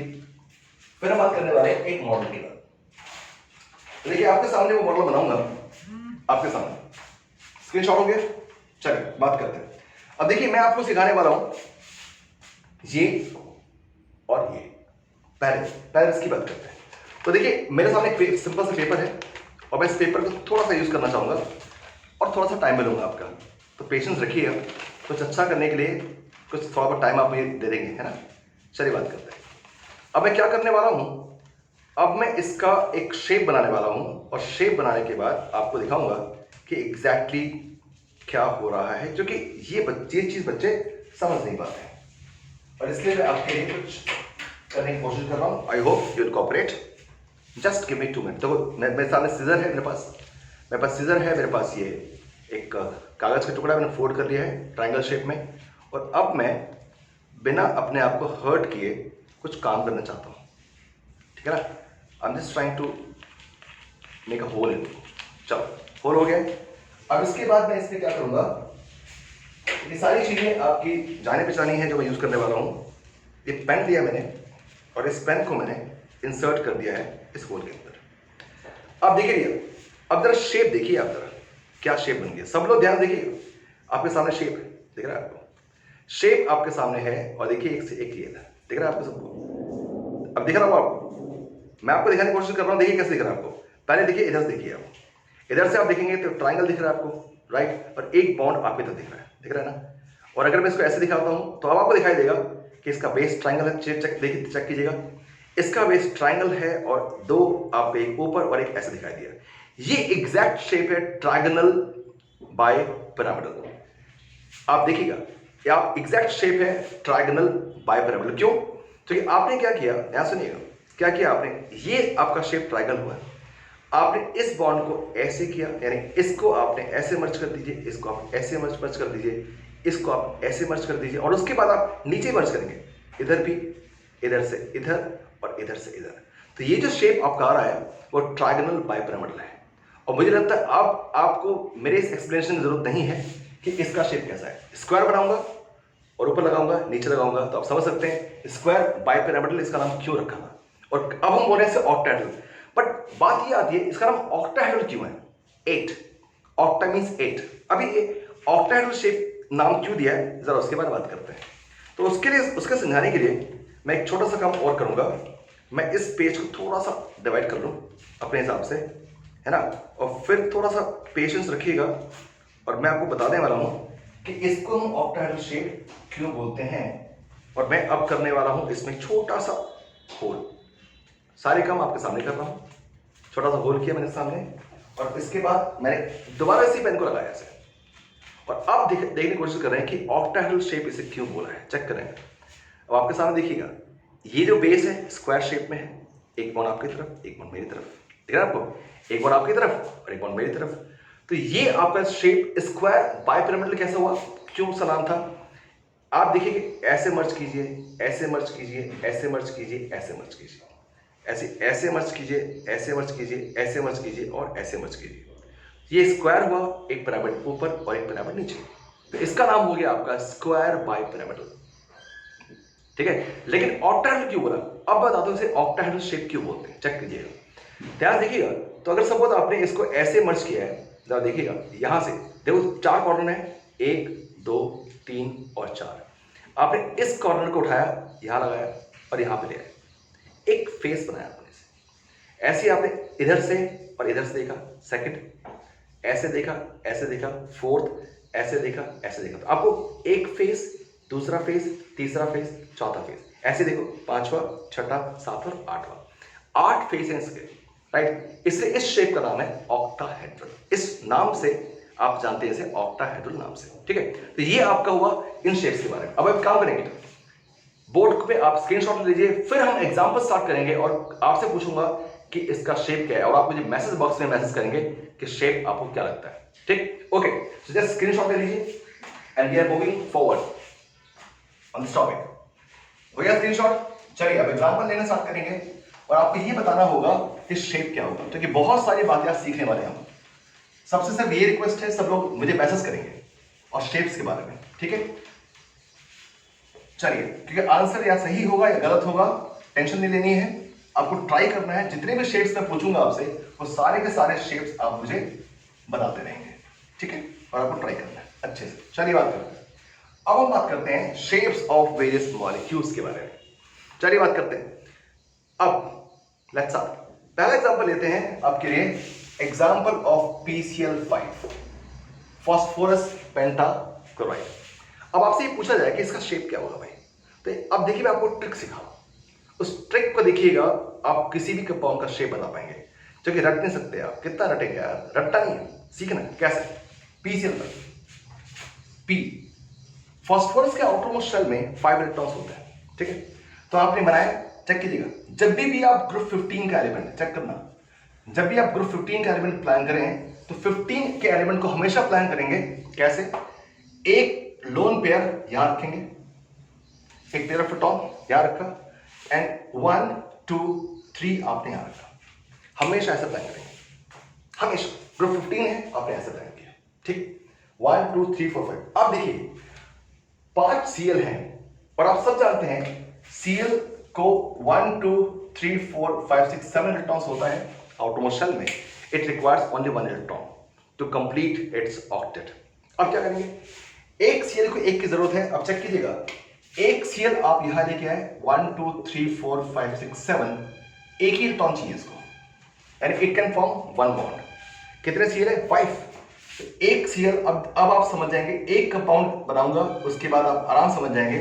[SPEAKER 1] फिर हम बात करने वाले हैं एक मॉडल की बात। देखिए आपके सामने वो मॉडल बनाऊंगा, आपके सामने स्क्रीनशॉट हो गया। चलिए बात करते हैं। अब देखिए मैं आपको सिखाने वाला हूं ये और ये। पहले इसकी बात करते हैं। तो देखिए मेरे सामने एक सिंपल सा पेपर है, और मैं इस पेपर को थोड़ा सा यूज करना चाहूंगा, और थोड़ा सा टाइम में लूंगा आपका, तो पेशेंस रखिएगा। कुछ अच्छा करने के लिए कुछ थोड़ा बहुत टाइम आप मुझे दे देंगे, है ना। चलिए बात करते हैं। अब मैं क्या करने वाला हूं, अब मैं इसका एक शेप बनाने वाला हूं, और शेप बनाने के बाद आपको दिखाऊंगा कि एग्जैक्टली क्या हो रहा है, क्योंकि ये चीज बच्चे समझ नहीं पाते हैं, और इसलिए मैं आपके लिए कुछ करने की कोशिश कर रहा हूं। I hope you will cooperate. Just give me 2 minute. देखो मेरे सामने सीजर है, मेरे पास सीजर है, मेरे पास ये एक कागज का टुकड़ा मैंने फोल्ड कर लिया है ट्राइंगल शेप में, और अब मैं बिना अपने आप को हर्ट किए कुछ काम करना चाहता हूँ, ठीक है ना। I am just trying to make a hole in. चलो होल हो गया। अब इसके बाद मैं इसमें क्या करूँगा, ये सारी चीज़ें आपकी जाने पहचानी है जो मैं यूज़ करने वाला हूँ। ये पेन लिया मैंने, और इस पेन को मैंने इंसर्ट कर दिया है इस होल के अंदर। अब देखिए, अब जरा शेप देखिए, आप जरा क्या शेप बन गया। सब लोग ध्यान देखिए, आपके सामने शेप है, दिख रहा है आपको, शेप आपके सामने है, और देखिए एक से एक ये था, दिख रहा है आपको सबको। अब दिख रहा हूँ आपको, मैं आपको दिखाने की कोशिश कर रहा हूँ, देखिए कैसे दिख रहा है आपको। पहले देखिए इधर से देखिए, आप इधर से आप देखेंगे तो ट्राइंगल दिख रहा है आपको, राइट, और एक बॉन्ड आपकी तरफ दिख रहा है ना। और अगर मैं इसको ऐसे दिखाता हूँ तो अब आपको दिखाई देगा कि इसका बेस ट्राइंगल है। देखिए चेक कीजिएगा, इसका बेस ट्राइंगल है, और 2 आप एक ऊपर और एक ऐसे दिखाई दिया। ये एग्जैक्ट शेप है ट्राइगोनल बाय पिरामिडल। आप देखिएगा, ये आप एग्जैक्ट शेप है ट्राइगोनल बाय पिरामिडल। क्यों? क्योंकि आपने क्या किया, यहां सुनिएगा क्या किया आपने, ये आपका शेप ट्राइंगल हुआ है, आपने इस बॉन्ड को ऐसे किया, यानी इसको आपने ऐसे मर्ज कर दीजिए, इसको आप ऐसे मर्ज कर दीजिए, इसको आप ऐसे मर्ज कर दीजिए, और उसके बाद आप नीचे मर्ज करेंगे, इधर भी, इधर से इधर और इधर से इधर। तो ये जो शेप आपका आ रहा है वो ट्राइगोनल बाय पिरामिडल है। और मुझे लगता है अब आपको मेरे इस एक्सप्लेनेशन की जरूरत नहीं है कि इसका शेप कैसा है। स्क्वायर बनाऊंगा और ऊपर लगाऊंगा, नीचे लगाऊंगा, तो आप समझ सकते हैं स्क्वायर बाय पिरामिडल इसका नाम क्यों रखा था। और अब हम बोल रहे हैं ऑक्टाहेड्रल, बट बात ये आती है इसका नाम ऑक्टाहेड्रल क्यों है। 8, ऑक्टा मींस 8। अभी ये ऑक्टाहेड्रल शेप नाम क्यों दिया है, जरा उसके बारे में बात करते हैं। तो उसके लिए, उसके समझाने के लिए मैं एक छोटा सा काम और करूंगा। मैं इस पेज को थोड़ा सा डिवाइड कर लूं अपने हिसाब से, है ना। और फिर थोड़ा सा पेशेंस रखिएगा और मैं आपको बताने वाला हूं कि इसको हम ऑक्टाहेड्रल शेप क्यों बोलते हैं। और मैं अब करने वाला हूं इसमें छोटा सा होल। सारे काम आपके सामने कर रहा हूं। छोटा सा होल किया मैंने सामने और इसके बाद मैंने दोबारा इसी पेन को लगाया ऐसे और अब देखने की कोशिश कर रहे हैं कि ऑक्टाहेड्रल शेप इसे क्यों बोला है। चेक करें। अब आपके सामने देखिएगा, ये जो बेस है स्क्वायर शेप में है, एक बॉन्ड आपकी तरफ एक बॉन्ड मेरी तरफ, ठीक है आपको, एक बॉन्ड आपकी तरफ और एक बॉन्ड मेरी तरफ। तो ये आपका शेप स्क्वायर बाइपिरामिडल कैसे हुआ, क्यों सा नाम था। आप देखिए कि ऐसे मर्ज कीजिए, ऐसे मर्ज कीजिए, ऐसे मर्ज कीजिए, ऐसे मर्ज कीजिए, ऐसे मर्ज कीजिए, ऐसे मर्ज कीजिए, ऐसे मर्ज कीजिए और ऐसे मर्ज कीजिए। ये स्क्वायर हुआ, एक पिरामिड ऊपर और एक पिरामिड नीचे, तो इसका नाम हो गया आपका स्क्वायर बाइपिरामिडल, ठीक है। लेकिन ऑक्टाहेड्रल क्यों बोला, अब बताता हूं इसे ऑक्टाहेड्रल शेप क्यों बोलते हैं। चेक कीजिएगा, ध्यान देखिएगा। तो अगर सपोज आपने इसको ऐसे मर्ज किया है, जरा देखिएगा यहां से, देखो 4 कॉर्नर है, 1 2 3 और 4। आपने इस कॉर्नर को उठाया, यहां लगाया और यहां पे ले आया, एक फेस बनाया आपने इसे। ऐसे आपने इधर से और इधर से देखा, सेकंड ऐसे देखा, ऐसे देखा, फोर्थ ऐसे देखा, ऐसे देखा, तो आपको एक फेस, दूसरा फेस, तीसरा फेस, चौथा फेस, ऐसे देखो, 5वां 6वां 7वां 8वां, 8 फेस हैं इसके, राइट। इसलिए इस शेप का नाम है ऑक्टाहेड्रल। इस नाम से आप जानते हैं इसे ऑक्टाहेड्रल नाम से, ठीक है। तो ये आपका हुआ इन शेप्स के बारे में। अब आप काम करेंगे, बोर्ड पे आप स्क्रीनशॉट लीजिए, फिर हम एग्जांपल स्टार्ट करेंगे और आपसे पूछूंगा कि इसका शेप क्या है और आप मुझे मैसेज बॉक्स में मैसेज करेंगे कि शेप आपको क्या लगता है, ठीक। ओके, सो जस्ट स्क्रीनशॉट ले लीजिए and we are moving forward on this topic. हो गया स्क्रीनशॉट। चलिए अब एग्जांपल लेना स्टार्ट करेंगे और आपको ये बताना होगा कि शेप क्या होगा, क्योंकि बहुत सारी बातें आप सीखने वाले हैं हम। सबसे सिर्फ ये रिक्वेस्ट है, सब लोग मुझे मैसेज करेंगे और शेप्स के बारे में, ठीक है। चलिए, क्योंकि आंसर या सही होगा या गलत होगा, टेंशन नहीं लेनी है, आपको ट्राई करना है। जितने भी शेप्स मैं पूछूंगा आपसे, वो सारे के सारे शेप्स आप मुझे बताते रहेंगे, ठीक है, और आपको ट्राई करना है अच्छे से। चलिए बात करते हैं। अब हम बात करते हैं शेप्स ऑफ वेरियस मॉलिक्यूल्स के बारे में। चलिए बात करते हैं। अब लेट्स स्टार्ट। पहला एग्जांपल लेते हैं आपके लिए, example of PCl5, phosphorus pentachloride. अब आपसे ये पूछा जाए कि इसका शेप क्या होगा भाई, तो अब देखिए मैं आपको ट्रिक सिखाऊं। उस ट्रिक को देखिएगा, आप किसी भी कंपाउंड का शेप बता पाएंगे, जो कि रट नहीं सकते आप। कितना रटेंगे यार, रटता नहीं है, सीखना कैसे। PCl5, P, फास्फोरस के आउटरमोस्ट शेल में 5 इलेक्ट्रॉन्स होते हैं, ठीक है। तो आपने बनाया, चेक कीजिएगा, जब भी आप ग्रुप 15 का एलिमेंट, चेक करना, जब भी आप ग्रुप 15 का एलिमेंट प्लान करें तो 15 के एलिमेंट को हमेशा प्लान करेंगे कैसे, एक लोन पेयर यहां रखेंगे, एक पेयर ऑफ प्रोटॉन यहां रखा, एंड 1 2 3 आपने यहां रखा। हमेशा ऐसा प्लान करेंगे, हमेशा। ग्रुप 15 है, आपने ऐसा प्लान किया, ठीक। 1 2 3 4 5। अब देखिए 5 Cl हैं और आप सब जानते हैं Cl को 1 2 3 4 5 6 7 इलेक्ट्रॉन्स होता है आउटरमोस्ट शेल में। It requires only 1 electron to complete its octet. अब क्या करेंगे, एक Cl को एक की जरूरत है। अब चेक कीजिएगा, एक Cl आप यहां लेके आए, 1 2 3 4 5 6 7, एक ही इलेक्ट्रॉन चाहिए इसको, यानी इट कैन फॉर्म 1 बॉन्ड। कितने Cl है, 5। एक Cl, अब आप समझ जाएंगे, एक कंपाउंड बनाऊंगा उसके बाद आप आराम समझ जाएंगे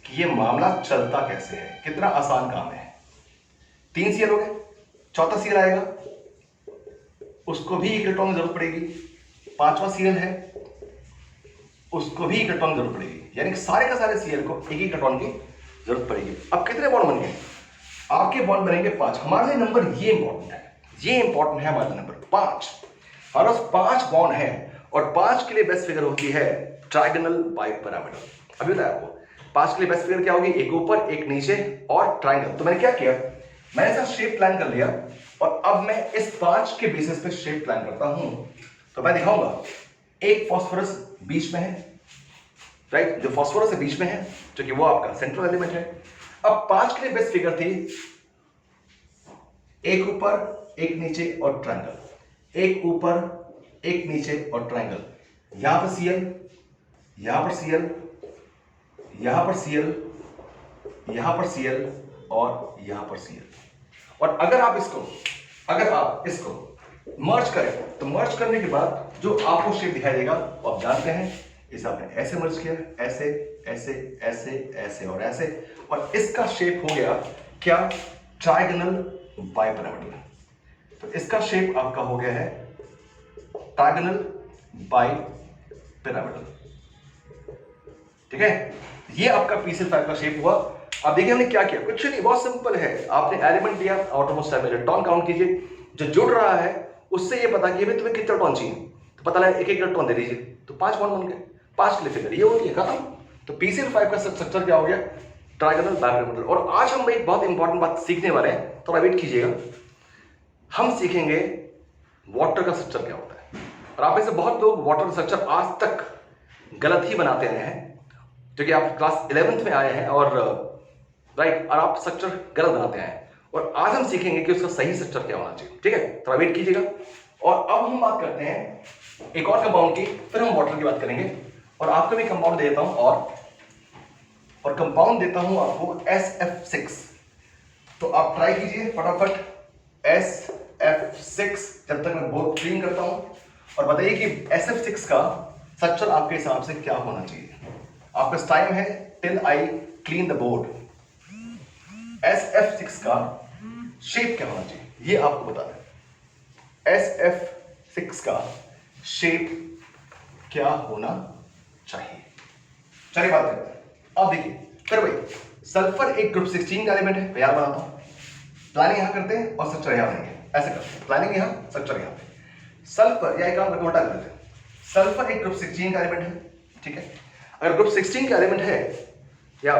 [SPEAKER 1] कि ये मामला चलता कैसे है, कितना आसान काम है। 3 Cl हो गए, चौथा Cl आएगा, उसको भी एक इलेक्ट्रॉन की जरूरत पड़ेगी। 5वां Cl है, उसको भी एक इलेक्ट्रॉन की जरूरत पड़ेगी, यानी सारे का सारे Cl को एक इलेक्ट्रॉन की जरूरत पड़ेगी। अब कितने बॉन्ड बन गए, आपके बॉन्ड बनेंगे 5। हमारे लिए नंबर ये इंपॉर्टेंट है, ये इंपॉर्टेंट है हमारा नंबर 5। हमारे पास 5 बॉन्ड है और 5 के लिए बेस्ट फिगर होती है ट्राइगोनल बाइपिरामिडल। अभी बताया आपको 5 के लिए बेस्ट फिगर क्या होगी, एक ऊपर एक नीचे और ट्राइंगल। तो मैंने क्या किया, मैंने इसका शेप प्लान कर लिया और अब मैं इस 5 के बेसिस पे शेप प्लान करता हूं। तो मैं दिखाऊंगा, एक फास्फोरस बीच में है, राइट, जो फास्फोरस बीच में है, जो कि वो आपका सेंट्रल एलिमेंट है। अब 5 के लिए बेस्ट फिगर थी एक ऊपर एक नीचे और ट्राइंगल, एक ऊपर एक नीचे और ट्राइंगल। यहां पर Cl, यहां पर Cl, यहां पर Cl, यहां पर Cl और यहां पर Cl। और अगर आप इसको मर्ज करें तो मर्ज करने के बाद जो आपको शेप दिखाई देगा वो आप जानते हैं, इसे आपने ऐसे मर्ज किया, ऐसे ऐसे ऐसे ऐसे और ऐसे, और इसका शेप हो गया क्या, ट्रायगोनल बाइपिरामिडल। तो इसका शेप आपका हो गया है ट्रायगोनल बाइपिरामिडल। ठीक है, ये आपका PCl5 का शेप हुआ। अब देखिए हमने क्या किया, कुछ नहीं, बहुत सिंपल है। आपने एलिमेंट दिया, आउटरमोस्ट शेल में इलेक्ट्रॉन काउंट कीजिए, जो जुड़ रहा है उससे ये पता कि भाई तुम्हें कितने इलेक्ट्रॉन चाहिए, तो पता लगा एक एक इलेक्ट्रॉन दे दीजिए, तो 5 बॉन्ड बन गए, 5 के लिए फिगर ये होती है, खत्म। तो PCl5 का स्ट्रक्चर क्या हो गया, ट्रायगोनल बाइपिरामिडल। और आज हम एक बहुत इंपॉर्टेंट बात सीखने वाले हैं, थोड़ा वेट कीजिएगा। हम सीखेंगे वाटर का स्ट्रक्चर क्या होता है। और आप में से बहुत लोग वाटर का स्ट्रक्चर आज तक गलत ही बनाते रहे हैं, क्योंकि आप क्लास 11th में आए हैं और राइट, और आप स्ट्रक्चर गलत बनाते हैं। और आज हम सीखेंगे कि उसका सही स्ट्रक्चर क्या होना चाहिए। ठीक है, थोड़ा वेट कीजिएगा। और अब हम बात करते हैं एक और कंपाउंड की, फिर हम वाटर की बात करेंगे। और आपको भी कंपाउंड दे देता हूं, और कंपाउंड देता हूं आपको SF6। तो आप ट्राई कीजिए फटाफट SF6, जब तक मैं बोर्ड क्लीन करता हूं, और बताइए कि SF6 का स्ट्रक्चर आपके हिसाब से क्या होना चाहिए। आपका टाइम है till I clean the board. SF6 का शेप क्या होना चाहिए ये आपको बताना है। SF6 का शेप क्या होना चाहिए, चलिए बात करते हैं। अब देखिए, फिर भाई सल्फर एक ग्रुप 16 का एलिमेंट है, याद बनाता हूं। प्लानिंग यहां करते हैं और स्ट्रक्चर यहां बनाएंगे, ऐसे करते हैं, प्लानिंग यहां, स्ट्रक्चर यहां पे। सल्फर या एक काम करके उल्टा कर देते हैं। सल्फर एक ग्रुप 16 का एलिमेंट है, ठीक है। अगर ग्रुप 16 का एलिमेंट है या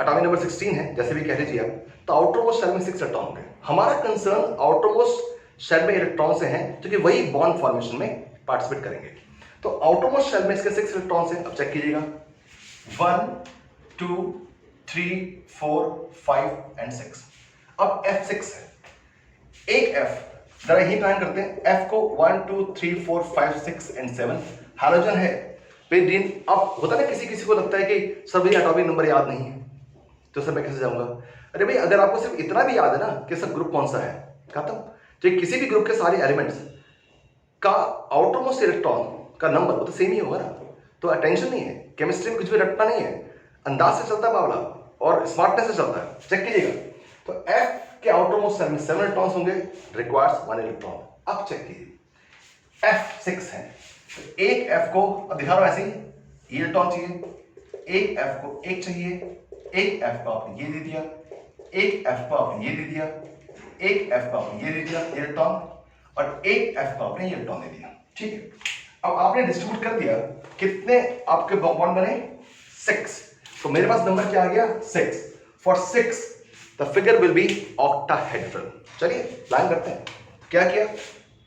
[SPEAKER 1] एटॉमिक नंबर 16 है, जैसे भी कह लीजिए आप, तो आउटरमोस्ट शेल में 6 इलेक्ट्रॉन होंगे। हमारा कंसर्न आउटरमोस्ट शेल में इलेक्ट्रॉन से है, क्योंकि वही बॉन्ड फॉर्मेशन में पार्टिसिपेट करेंगे। तो आउटरमोस्ट शेल में इसके 6 इलेक्ट्रॉन है। अब चेक कीजिएगा, 1 2 3 4 5 एंड 6। अब F6 है, एक F, जरा यही प्लान करते हैं। F को 1 2 3 4 5 6 एंड 7 हाइड्रोजन है। दिन अब होता है ना, किसी किसी को लगता है कि सर मुझे एटॉमिक नंबर याद नहीं है, तो सर मैं कैसे जाऊंगा। अरे भाई, अगर आपको सिर्फ इतना भी याद है ना कि सब ग्रुप कौन सा है, खत्म। तो किसी भी ग्रुप के सारे एलिमेंट्स का आउटरमोस्ट इलेक्ट्रॉन का नंबर वो तो सेम ही होगा ना, तो टेंशन नहीं है। केमिस्ट्री में कुछ भी रटना नहीं है, अंदाज से चलता है मामला और स्मार्टनेस से चलता है। चेक कीजिएगा, तो F के आउटरमोस्ट शेल में 7 इलेक्ट्रॉन्स होंगे, रिक्वायर्स 1 इलेक्ट्रॉन। अब चेक कीजिए, F6 है, तो एक F को अब दिखा रहा हूं ऐसे ही, इलेक्ट्रॉन चाहिए, एक F को एक चाहिए, एक F को आपने ये दे दिया, एक F को आपने ये दे दिया, एक F को आपने ये दे दिया इलेक्ट्रॉन, और एक F को आपने ये इलेक्ट्रॉन दे दिया। ठीक है, अब आपने डिस्ट्रीब्यूट कर दिया, कितने आपके बॉन्ड बने, 6। तो मेरे पास नंबर क्या आ गया, 6। For 6 the figure will be octahedral. चलिए प्लान करते हैं। क्या किया,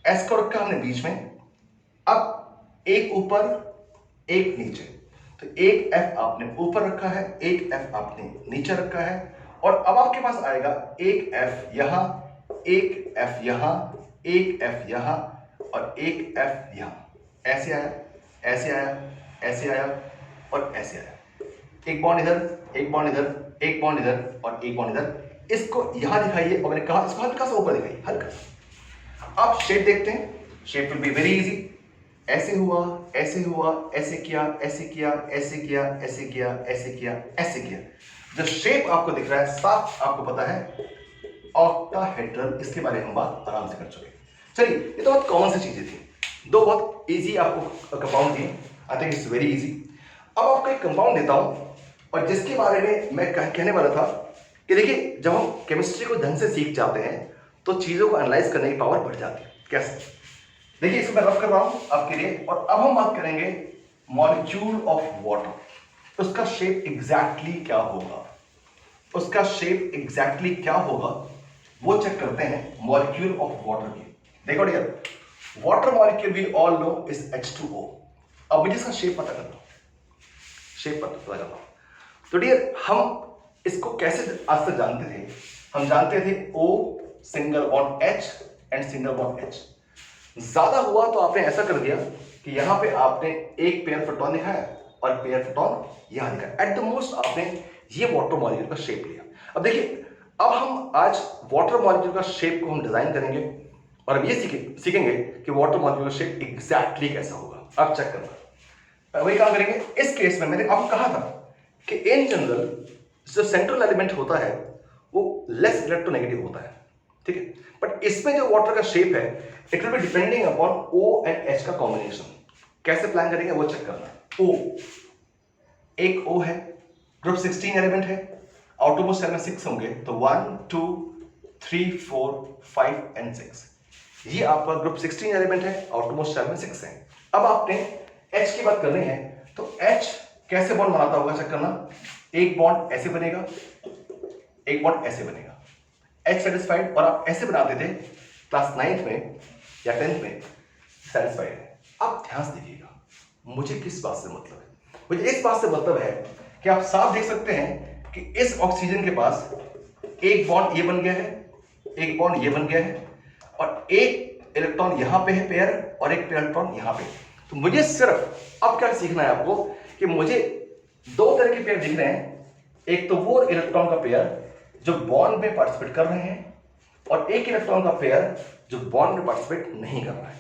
[SPEAKER 1] S को रखा हमने बीच में, अब एक ऊपर एक नीचे, तो एक F आपने ऊपर रखा है, एक F आपने नीचे रखा है, और अब आपके पास आएगा एक F यहां, एक F यहां, एक F यहां, और एक F यहां। ऐसे आया, ऐसे आया, ऐसे आया, और ऐसे आया। एक बॉन्ड इधर, एक बॉन्ड इधर, एक बॉन्ड इधर, और एक बॉन्ड इधर। इसको यहां दिखाइए, और मैंने कहा इसको हल्का सा ऊपर दिखाइए, हल्का सा। अब शेप देखते हैं, shape will be very easy. ऐसे हुआ, ऐसे हुआ, ऐसे किया, ऐसे किया, ऐसे किया, ऐसे किया, ऐसे किया, ऐसे किया। जो शेप आपको दिख रहा है, साफ आपको पता है ऑक्टाहेड्रल। इसके बारे में हम बात आराम से कर चुके। चलिए, ये तो बहुत कॉमन सी चीजें थी, दो बहुत इजी आपको कंपाउंड दिए। I think it's very easy. अब आपको एक कंपाउंड देता हूं, और जिसके बारे में मैं कहने वाला था कि देखिए, जब हम केमिस्ट्री को ढंग से सीख जाते हैं तो चीजों को एनालाइज करने की पावर बढ़ जाती है। कैसे, देखिए इसको मैं रफ कर रहा हूं आपके लिए। और अब हम बात करेंगे मॉलिक्यूल ऑफ वाटर। उसका शेप एग्जैक्टली क्या होगा, उसका शेप एग्जैक्टली क्या होगा वो चेक करते हैं मॉलिक्यूल ऑफ वाटर की। देखो dear, water molecule we all know is H2O। अब मुझे इसका शेप पता करना, शेप पता करना। तो डियर, हम इसको कैसे आज तक जानते थे, हम जानते थे O single bond H and single bond H। ज्यादा हुआ तो आपने ऐसा कर दिया कि यहां पे आपने एक पेयर फोटोन दिखाया और पेयर फोटोन यहां दिखाया। एट द मोस्ट आपने ये वाटर मॉलिक्यूल का शेप लिया। अब देखिए, अब हम आज वाटर मॉलिक्यूल का शेप को हम डिजाइन करेंगे, और अब ये सीखेंगे कि वाटर मॉलिक्यूल शेप एग्जैक्टली कैसा होगा। अब चेक करना, वही काम करेंगे। इस केस में मैंने आपको कहा था कि इन जनरल जो सेंट्रल एलिमेंट होता है वो लेस इलेक्ट्रोनेगेटिव होता है, ठीक है। बट इसमें जो वाटर का शेप है it will be depending upon O and H का कॉम्बिनेशन। कैसे प्लान करेंगे वो चेक करना। O, एक O है, ग्रुप 16 एलिमेंट है, आउटरमोस्ट सेल में 6 होंगे, तो 1 2 3 4 5 एंड 6, ये आपका ग्रुप 16 एलिमेंट है, आउटरमोस्ट सेल में 6 है। अब आपने H की बात करनी है, तो H कैसे बॉन्ड बनाता होगा चेक करना। एक बॉन्ड ऐसे बनेगा, एक बॉन्ड ऐसे बनेगा, H सेटिस्फाइड, और आप ऐसे बनाते थे क्लास 9th में या 10th में, सेटिस्फाइड है। अब ध्यान से देखिएगा, मुझे किस बात से मतलब है, मुझे इस बात से मतलब है कि आप साफ देख सकते हैं कि इस ऑक्सीजन के पास एक बॉन्ड ये बन गया है, एक बॉन्ड ये बन गया है, और एक इलेक्ट्रॉन यहां पे है पेयर, और एक इलेक्ट्रॉन यहां पे। तो मुझे सिर्फ अब क्या सीखना है आपको कि मुझे दो तरह के पेयर दिख रहे हैं। एक तो वो इलेक्ट्रॉन का पेयर जो बॉन्ड में पार्टिसिपेट कर रहे हैं, और एक इलेक्ट्रॉन का पेयर जो बॉन्ड में पार्टिसिपेट नहीं कर रहा है।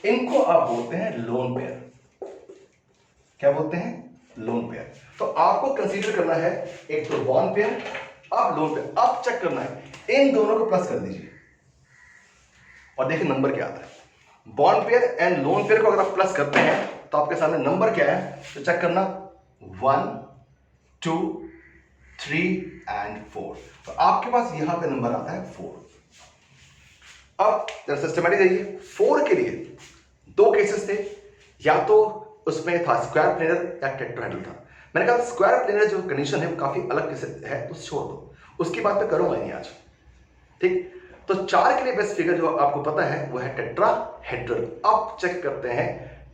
[SPEAKER 1] इनको आप बोलते हैं लोन पेयर। क्या बोलते हैं? Lone pair. तो आपको कंसीडर करना है एक तो बॉन्ड पेयर, अब लोन पेयर। अब चेक करना है इन दोनों को प्लस कर दीजिए और देखिए नंबर क्या आता है। Bond pair and lone pair को अगर आप प्लस करते हैं तो आपके सामने नंबर क्या है, तो चेक करना 1 2 3 एंड 4। तो आपके पास यहां पे नंबर आता है 4। अब जरा सिस्टमैटिक जाइए। 4 के लिए दो केसेस थे, या तो उसमें था स्क्वायर प्लेनर या टेट्राहेड्रल था। मैंने कहा स्क्वायर प्लेनर जो कंडीशन है वो काफी अलग केस है, तो छोड़ दो, उसकी बात मैं करूंगा नहीं आज, ठीक। तो 4 के लिए बेस्ट फिगर जो आपको पता है वो है टेट्राहेड्रल। अब चेक करते हैं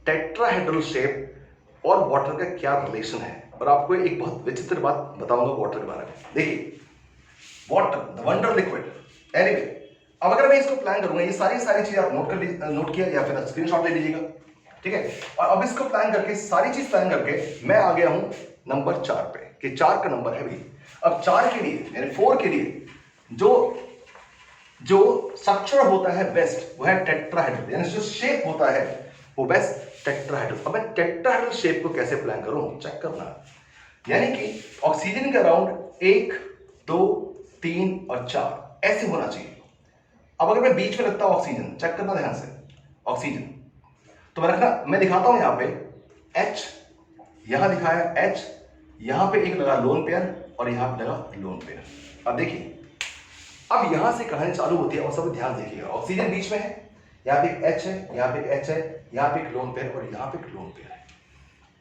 [SPEAKER 1] टेट्राहेड्रल शेप और वाटर का क्या रिलेशन है। और आपको एक बहुत विचित्र बात बताऊंगा वाटर के बारे में। देखिए water the wonder liquid. Anyway, अब अगर मैं इसको प्लान करूंगा, ये सारी चीज आप नोट किया या फिर स्क्रीनशॉट ले लीजिएगा, ठीक है। और अब इसको प्लान करके सारी चीज प्लान करके मैं आ गया हूं नंबर 4 पे कि 4 का नंबर है भाई। अब 4 के लिए यानी 4 के लिए जो स्ट्रक्चर होता है बेस्ट वो है टेट्राहेड्रल, यानी जो शेप होता है वो बेस्ट टेट्राहेड्रल। अब मैं टेट्राहेड्रल शेप को कैसे प्लान करूं चेक करना। यानी कि ऑक्सीजन के अराउंड 1 2 3 और 4 ऐसे होना चाहिए। अब अगर मैं बीच में रखता हूं ऑक्सीजन, चेक करना ध्यान से, ऑक्सीजन तो मैं दिखाता हूं यहां पे H, यहां दिखाया H, यहां पे एक लगा लोन पेयर और यहां पे लगा लोन पेयर। अब देखिए अब यहां से कहानी चालू होती है और सब ध्यान देखिएगा। ऑक्सीजन बीच में है, यहां पे एक H है, यहां पे एक H है, यहां पे एक लोन पेयर और यहां पे एक लोन पेयर है।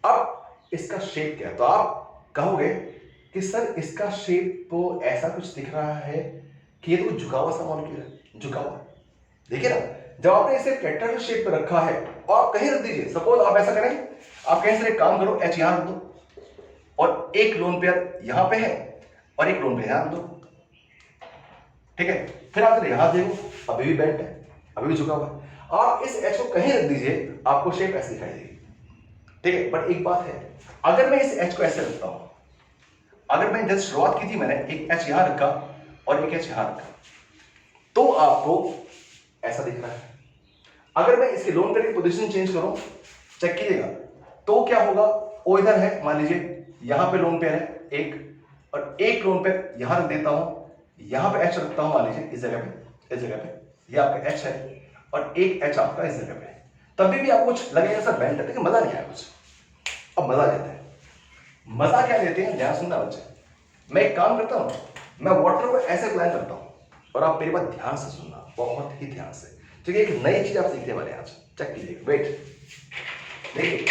[SPEAKER 1] अब इसका शेप क्या है, तो आप कहोगे कि सर इसका शेप तो ऐसा कुछ दिख रहा है कि ये तो कुछ झुका हुआ सा मॉलिक्यूल है, झुका हुआ। देखिए ना, जब आपने इसे टेट्राहेड्रल शेप पे रखा है और आप कहीं रख दीजिए, सपोज आप ऐसा करें, आप कहीं से एक काम करो, H यहां रख दो और एक लोन पेयर यहां पे है और एक लोन पेयर यहां रख दो, ठीक है। फिर आप यहां देखो, अभी भी बेंट है, अभी भी झुका हुआ है। आप इस H को कहीं रख दीजिए, आपको शेप ऐसे दिखाई देगी, ठीक है। बट एक बात है, अगर मैं इस H को ऐसे रखता हूं, अगर मैं जब शुरुआत की थी मैंने एक H यहां रखा और एक H यहां रखा, तो आपको ऐसा दिख रहा है। अगर मैं इसके लोन पेयर की पोजीशन चेंज करूं, चेक कीजिएगा, तो क्या होगा, O इधर है, मान लीजिए यहां पे लोन पेयर है एक, और एक लोन पेयर यहां रख देता हूं, यहां पे H रखता हूं, मान लीजिए इस जगह पे, ये आपका H है और एक H आपका इस जगह पे है। तभी भी आपको कुछ लगेगा सर बेंट है, लेकिन मजा नहीं आया कुछ। अब मजा लेते हैं, मजा क्या लेते हैं, ध्यान सुनना बच्चे। मैं एक काम करता हूं, मैं वाटर को ऐसे प्लान करता हूं और आप मेरी बात ध्यान से सुनना, बहुत ही ध्यान से, क्योंकि एक नई चीज आप सीखने वाले हैं आज। चेक कीजिए, वेट, देखिए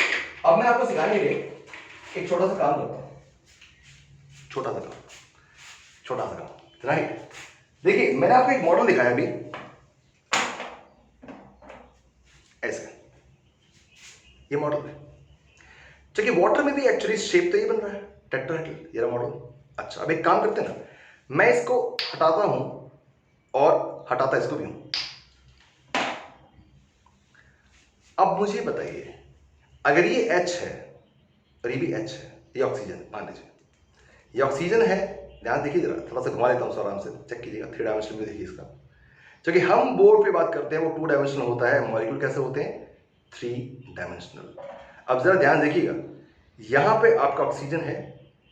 [SPEAKER 1] अब मैं आपको सिखाने के लिए एक छोटा सा काम करता हूं, छोटा सा काम, राइट। देखिए मैंने आपको एक मॉडल दिखाया अभी ऐसे, ये मॉडल है। चलिए वाटर में भी एक्चुअली शेप तो ये बन रहा है टेट्राहेड्रल, ये रहा मॉडल। अच्छा अब एक काम करते हैं ना, मैं इसको हटाता हूं और हटाता इसको भी हूं। अब मुझे बताइए, अगर ये H है और ये भी H है, ये ऑक्सीजन, मान लीजिए ये ऑक्सीजन है, ध्यान देखिए जरा, थोड़ा सा घुमा लेता हूं आराम से, चेक कीजिएगा, 3 डायमेंशन में देखिए इसका, क्योंकि हम बोर्ड पे बात करते हैं वो 2 डायमेंशनल होता है, मॉलिक्यूल कैसे होते हैं 3 डायमेंशनल। अब जरा ध्यान देखिएगा, यहां पे आपका ऑक्सीजन है,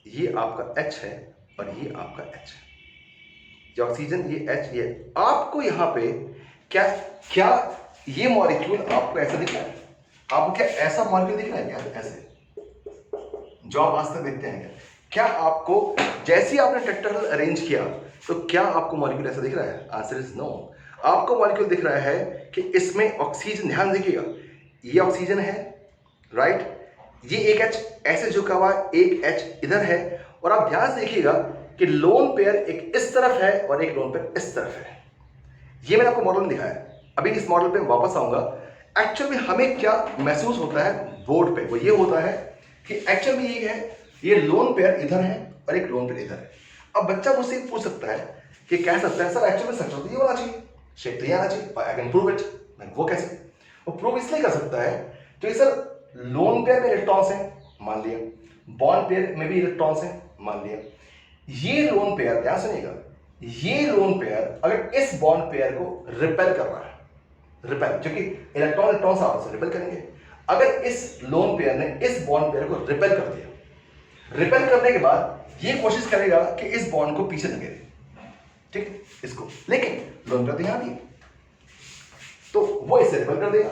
[SPEAKER 1] ये आपका H है और ये आपका H है। ये ऑक्सीजन, ये H, ये आपको यहां पे क्या क्या ये मॉलिक्यूल आपको ऐसा दिख रहा है? आपको क्या ऐसा मॉलिक्यूल दिख रहा है क्या? ऐसे जो आप आज तक देखते हैं क्या आपको जैसे ही आपने टेट्राहेड्रल अरेंज किया तो क्या आपको मॉलिक्यूल ऐसा दिख रहा है? Answer is no. आपको मॉलिक्यूल दिख रहा है कि इसमें ऑक्सीजन, ध्यान देखिएगा, ये ऑक्सीजन है, राइट, ये एक H ऐसे झुका हुआ, एक H इधर है, और आप ध्यान से देखिएगा कि लोन पेयर एक इस तरफ है और एक लोन पेयर इस तरफ है। ये मैंने आपको मॉडल में दिखाया। अभी इस मॉडल पे वापस आऊंगा। एक्चुअल में हमें क्या महसूस होता है बोर्ड पे, वो ये होता है कि एक्चुअल में ये है, ये लोन पेयर इधर है और एक लोन पेयर इधर है। अब बच्चा मुझसे पूछ सकता है कि कह सकता है सर एक्चुअल में सच तो ये होना चाहिए, शेप तो ये आना चाहिए, आई कैन प्रूव इट। वो कैसे? वो प्रूव इसलिए कर सकता है तो सर लोन पेयर में इलेक्ट्रॉन्स हैं, मान लिया, बॉन्ड पेयर में भी इलेक्ट्रॉन्स हैं, मान लिया। ये लोन पेयर, ध्यान सुनिएगा, ये लोन पेयर अगर इस बॉन्ड पेयर को रिपेल कर रहा है, रिपेल, क्योंकि इलेक्ट्रॉन इलेक्ट्रॉन आपस में रिपेल करेंगे। अगर इस लोन पेयर ने इस बॉन्ड पेयर को रिपेल कर दिया, रिपेल करने के बाद ये कोशिश करेगा कि इस बॉन्ड को पीछे धकेले, ठीक है, इसको, लेकिन लोन पेयर तो यहां भी, तो वो इसे रिपेल कर देगा।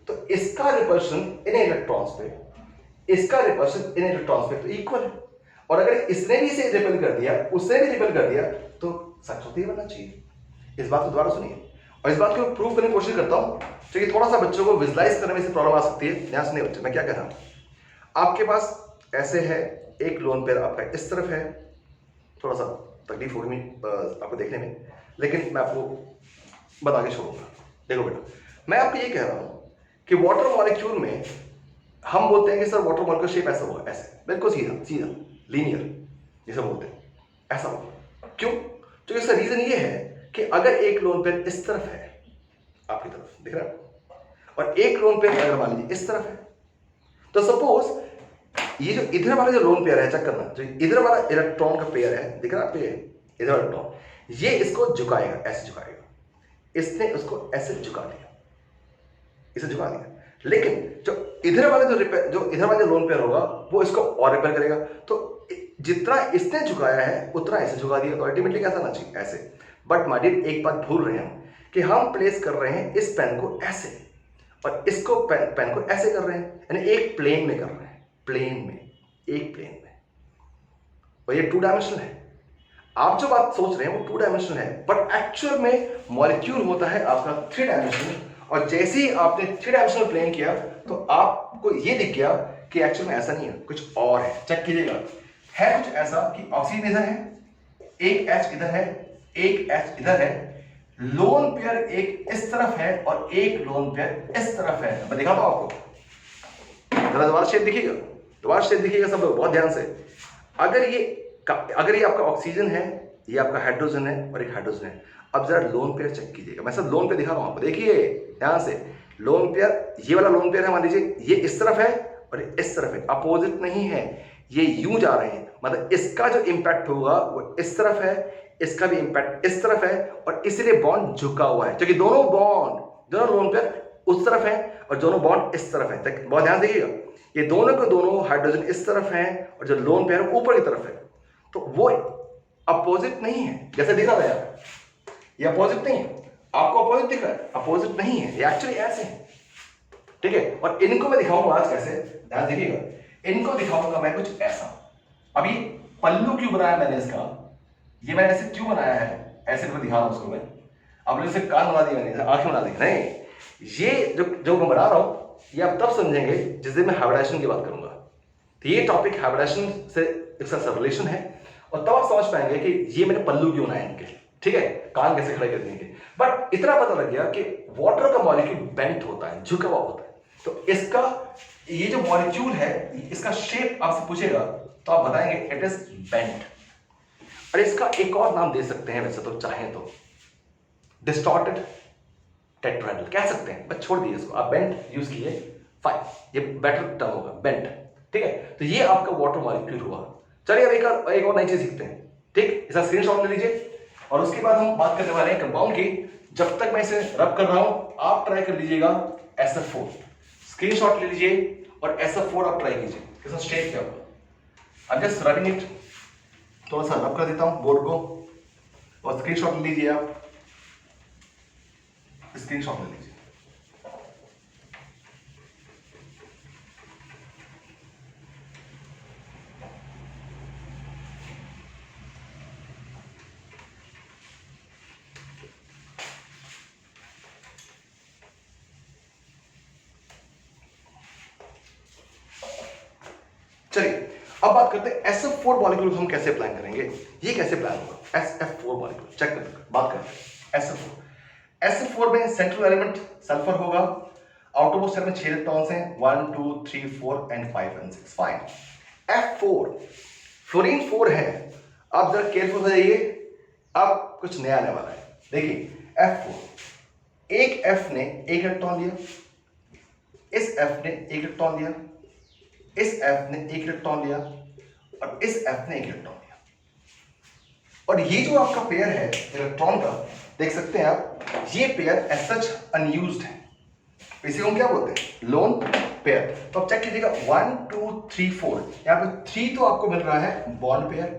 [SPEAKER 1] तो इसका रिपल्शन इन इलेक्ट्रॉन्स पे, इसका रिपल्शन इन इलेक्ट्रॉन्स पे तो इक्वल है। और अगर इसने भी इसे रिपेल कर दिया, उसने भी रिपेल कर दिया, तो सच होते ही बनना चाहिए। इस बात को दोबारा सुनिए और इस बात को प्रूव करने की कोशिश करता हूं, क्योंकि थोड़ा सा बच्चों को विजुलाइज करने में से प्रॉब्लम आ सकती है। ध्यान सुनिए बच्चे, मैं क्या कह रहा हूं। आपके पास ऐसे है, एक लोन पेयर आपका इस तरफ है, थोड़ा सा तकलीफ होगी आपको देखने में, लेकिन मैं आपको बता के छोड़ूंगा। देखो बेटा, मैं आपको ये कह रहा हूं कि वाटर मॉलिक्यूल में हम बोलते हैं कि सर वाटर मॉलिक्यूल शेप ऐसा हुआ, ऐसे बिल्कुल सीधा सीधा लीनियर जैसे बोलते हैं, ऐसा हुआ। क्यों? तो इसका रीजन ये है कि अगर एक लोन पेयर इस तरफ है, आपकी तरफ दिख रहा है, और एक लोन पेयर अगर मान लीजिए इस तरफ है, तो सपोज ये जो इधर वाला जो लोन पेयर है, चेक करना, जो इधर वाला इलेक्ट्रॉन का पेयर है, दिख रहा है पेयर, इधर वाला इलेक्ट्रॉन, ये इसको झुकाएगा, ऐसे झुकाएगा, इसने उसको ऐसे झुका दिया, इसे झुका दिया। लेकिन जो इधर वाला जो इधर वाला जो लोन पेयर होगा वो इसको और रिपेल करेगा। तो जितना इसने झुकाया है उतना ऐसे झुका दिया, तो अल्टीमेटली कैसा आना चाहिए? ऐसे। बट माडियर एक बात भूल रहे हैं कि हम प्लेस कर रहे हैं इस पेन को ऐसे और इसको पेन को ऐसे कर रहे हैं, यानी एक प्लेन में कर रहे हैं, प्लेन में, एक प्लेन में, और ये 2 डायमेंशनल है। आप जो बात सोच रहे हैं वो 2 डायमेंशनल है, बट एक्चुअल में मॉलिक्यूल होता है आपका 3 डायमेंशनल। और जैसे ही आपने 3 डायमेंशनल प्लेन किया तो आपको ये दिख गया कि एक्चुअल में ऐसा नहीं है, कुछ और है। चेक कीजिएगा, है कुछ ऐसा कि ऑक्सीजन इधर है, एक H इधर है, एक H इधर है, लोन पेयर एक इस तरफ है और एक लोन पेयर इस तरफ है। मैं दिखाता हूं आपको, जरा दोबारा शेप दिखिएगा, दोबारा शेप दिखिएगा सब लोग बहुत ध्यान से। अगर ये आपका ऑक्सीजन है, ये आपका हाइड्रोजन है और एक हाइड्रोजन है। अब जरा लोन पेयर चेक कीजिएगा, मैं सब लोन पेयर दिखा रहा हूं आपको, देखिए ध्यान से। लोन पेयर, ये वाला लोन पेयर है, मान लीजिए ये इस तरफ है और इस तरफ है, अपोजिट नहीं है, ये यूं जा रहे हैं, मतलब इसका जो इंपैक्ट होगा वो इस तरफ है, इसका भी इंपैक्ट इस तरफ है, और इसलिए बॉन्ड झुका हुआ है, क्योंकि दोनों लोन पेयर उस तरफ है और दोनों बॉन्ड इस तरफ है। बहुत ध्यान देखिएगा, ये दोनों के दोनों हाइड्रोजन इस तरफ हैं और जो लोन पेयर ऊपर की तरफ है, तो वो अपोजिट नहीं है जैसे दिखा था यार, ये अपोजिट नहीं है। आपको अपोजिट दिख रहा है, अपोजिट नहीं है, ये एक्चुअली ऐसे है, ठीक है। और इनको मैं दिखाऊंगा आज कैसे, ध्यान देखिएगा, इनको दिखाऊंगा मैं कुछ ऐसा। अभी पल्लू क्यों बनाया मैंने इसका, ये मैंने ऐसे क्यों बनाया है, ऐसे मैं दिखा रहा हूं उसको मैं। अब जैसे कान बना दिया मैंने, आंखें बना दी, नहीं, ये जो मैं बना रहा हूं ये आप तब समझेंगे जिस दिन मैं हाइब्रिडेशन की बात करूंगा। तो ये टॉपिक हाइब्रिडेशन से इसका सब रिलेशन है, और तब आप समझ पाएंगे कि ये मैंने पल्लू क्यों बनाए इनके, ठीक है, कान कैसे खड़े कर देंगे। बट इतना पता लग गया कि वाटर का मॉलिक्यूल बेंट होता है, झुका हुआ होता है। तो इसका ये जो मॉलिक्यूल है, इसका शेप आपसे पूछेगा तो आप बताएंगे इट इज बेंट। और इसका एक और नाम दे सकते हैं वैसे तो, चाहें तो डिस्टॉर्टेड टेट्राहेड्रल कह सकते हैं, बस छोड़ दिए इसको, आप बेंट यूज कीजिए, फाइन, ये बेटर टर्म होगा, बेंट, ठीक है। तो ये आपका वाटर मॉलिक्यूल हुआ। चलिए अब एक और नई चीज सीखते हैं, ठीक, इसका स्क्रीनशॉट ले लीजिए। और उसके बाद हम बात करने वाले हैं कंपाउंड की, जब तक मैं इसे रब कर रहा हूं आप ट्राई कर लीजिएगा SF4, स्क्रीनशॉट ले लीजिए और SF4 आप ट्राई कीजिए इसका शेप क्या होगा। आई एम जस्ट रबिंग इट, थोड़ा सा रब कर देता हूं बोर्ड को और स्क्रीनशॉट ले लीजिए, आप स्क्रीनशॉट ले लीजिए। चलिए अब बात करते हैं SF4 मॉलिक्यूल हम कैसे प्लान करेंगे, ये कैसे प्लान होगा SF4 मॉलिक्यूल। चेक करते बात करते हैं SF4 में सेंट्रल एलिमेंट सल्फर होगा, आउटरमोस्ट में 6 इलेक्ट्रॉन्स हैं 1 2 3 4 and 5 and 6 fine. F4 fluorine 4 है। आप जरा केयरफुल हो जाइए, अब कुछ नया आने वाला है। देखिए F4, एक F ने एक इलेक्ट्रॉन लिया, इस F ने एक इलेक्ट्रॉन लिया, इस F ने एक इलेक्ट्रॉन लिया और इस F ने एक इलेक्ट्रॉन लिया। और ये जो आपका पेयर है इलेक्ट्रॉन का, देख सकते हैं आप, ये पेयर एज सच अनयूज्ड है। इसे हम क्या बोलते हैं, लोन पेयर। तो आप चेक कीजिएगा 1 2 3 4, यहां पे 3 तो आपको मिल रहा है बॉन्ड पेयर,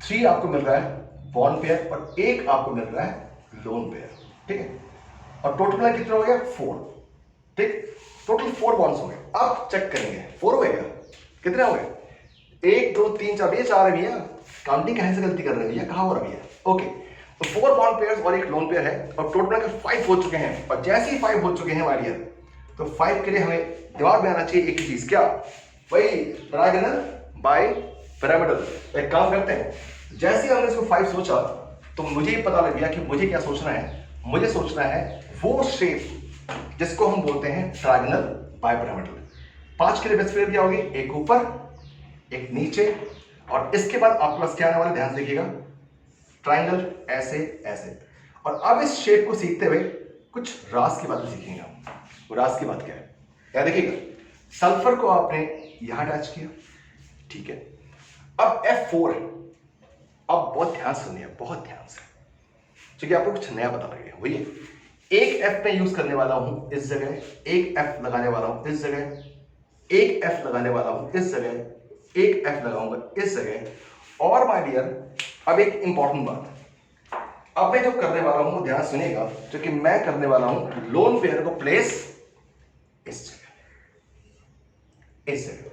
[SPEAKER 1] 3 आपको मिल रहा है बॉन्ड पेयर और 1 आपको मिल रहा है लोन पेयर। ठीक है, और टोटल कितना हो गया 4। ठीक, टोटल 4 बॉन्ड्स हो गए। अब चेक करेंगे 4 हो गया, कितने हो गए 1 2 3 4, ये 4 है भैया, काउंटिंग कहां से गलती कर रहे हैं भैया, कहां हो रहा है भैया। ओके, तो 4 बॉन्ड पेयर्स और एक लोन पेयर है और टोटल मिलाकर 5 हो चुके हैं। और जैसे ही 5 हो चुके हैं हमारे यहाँ, तो 5 के लिए हमें दिमाग में आना चाहिए एक ही चीज, क्या, वही डायगोनल बाय पिरामिडल। एक काम करते हैं, जैसे ही हमने इसको 5 सोचा तो मुझे ही पता लग गया कि मुझे क्या सोचना है। मुझे सोचना है वो शेप जिसको हम बोलते हैं ट्रायंगल बाय पिरामिडल। 5 के लिए बेस्ट पेयर क्या होगी, एक ऊपर एक नीचे और इसके बाद आपके पास क्या आने वाले, ध्यान से देखिएगा, ट्रायंगल ऐसे ऐसे। और अब इस शेप को सीखते हुए कुछ राज की बातें सीखेंगे हम। वो राज की बात क्या है, क्या देखिएगा, सल्फर को आपने यहां अटैच किया, ठीक है। अब F4 है, अब बहुत ध्यान से सुनिए, बहुत ध्यान से, क्योंकि आपको कुछ नया पता लगेगा। वही एक F में यूज करने वाला हूं इस जगह, एक F लगाने वाला हूं इस जगह, एक F लगाने वाला हूं इस जगह, एक F लगाऊंगा इस जगह। और माय डियर, अब एक इंपॉर्टेंट बात, अब मैं जो करने वाला हूं ध्यान सुनिएगा, क्योंकि मैं करने वाला हूं लोन पेयर को प्लेस इस जगह, इस जगह।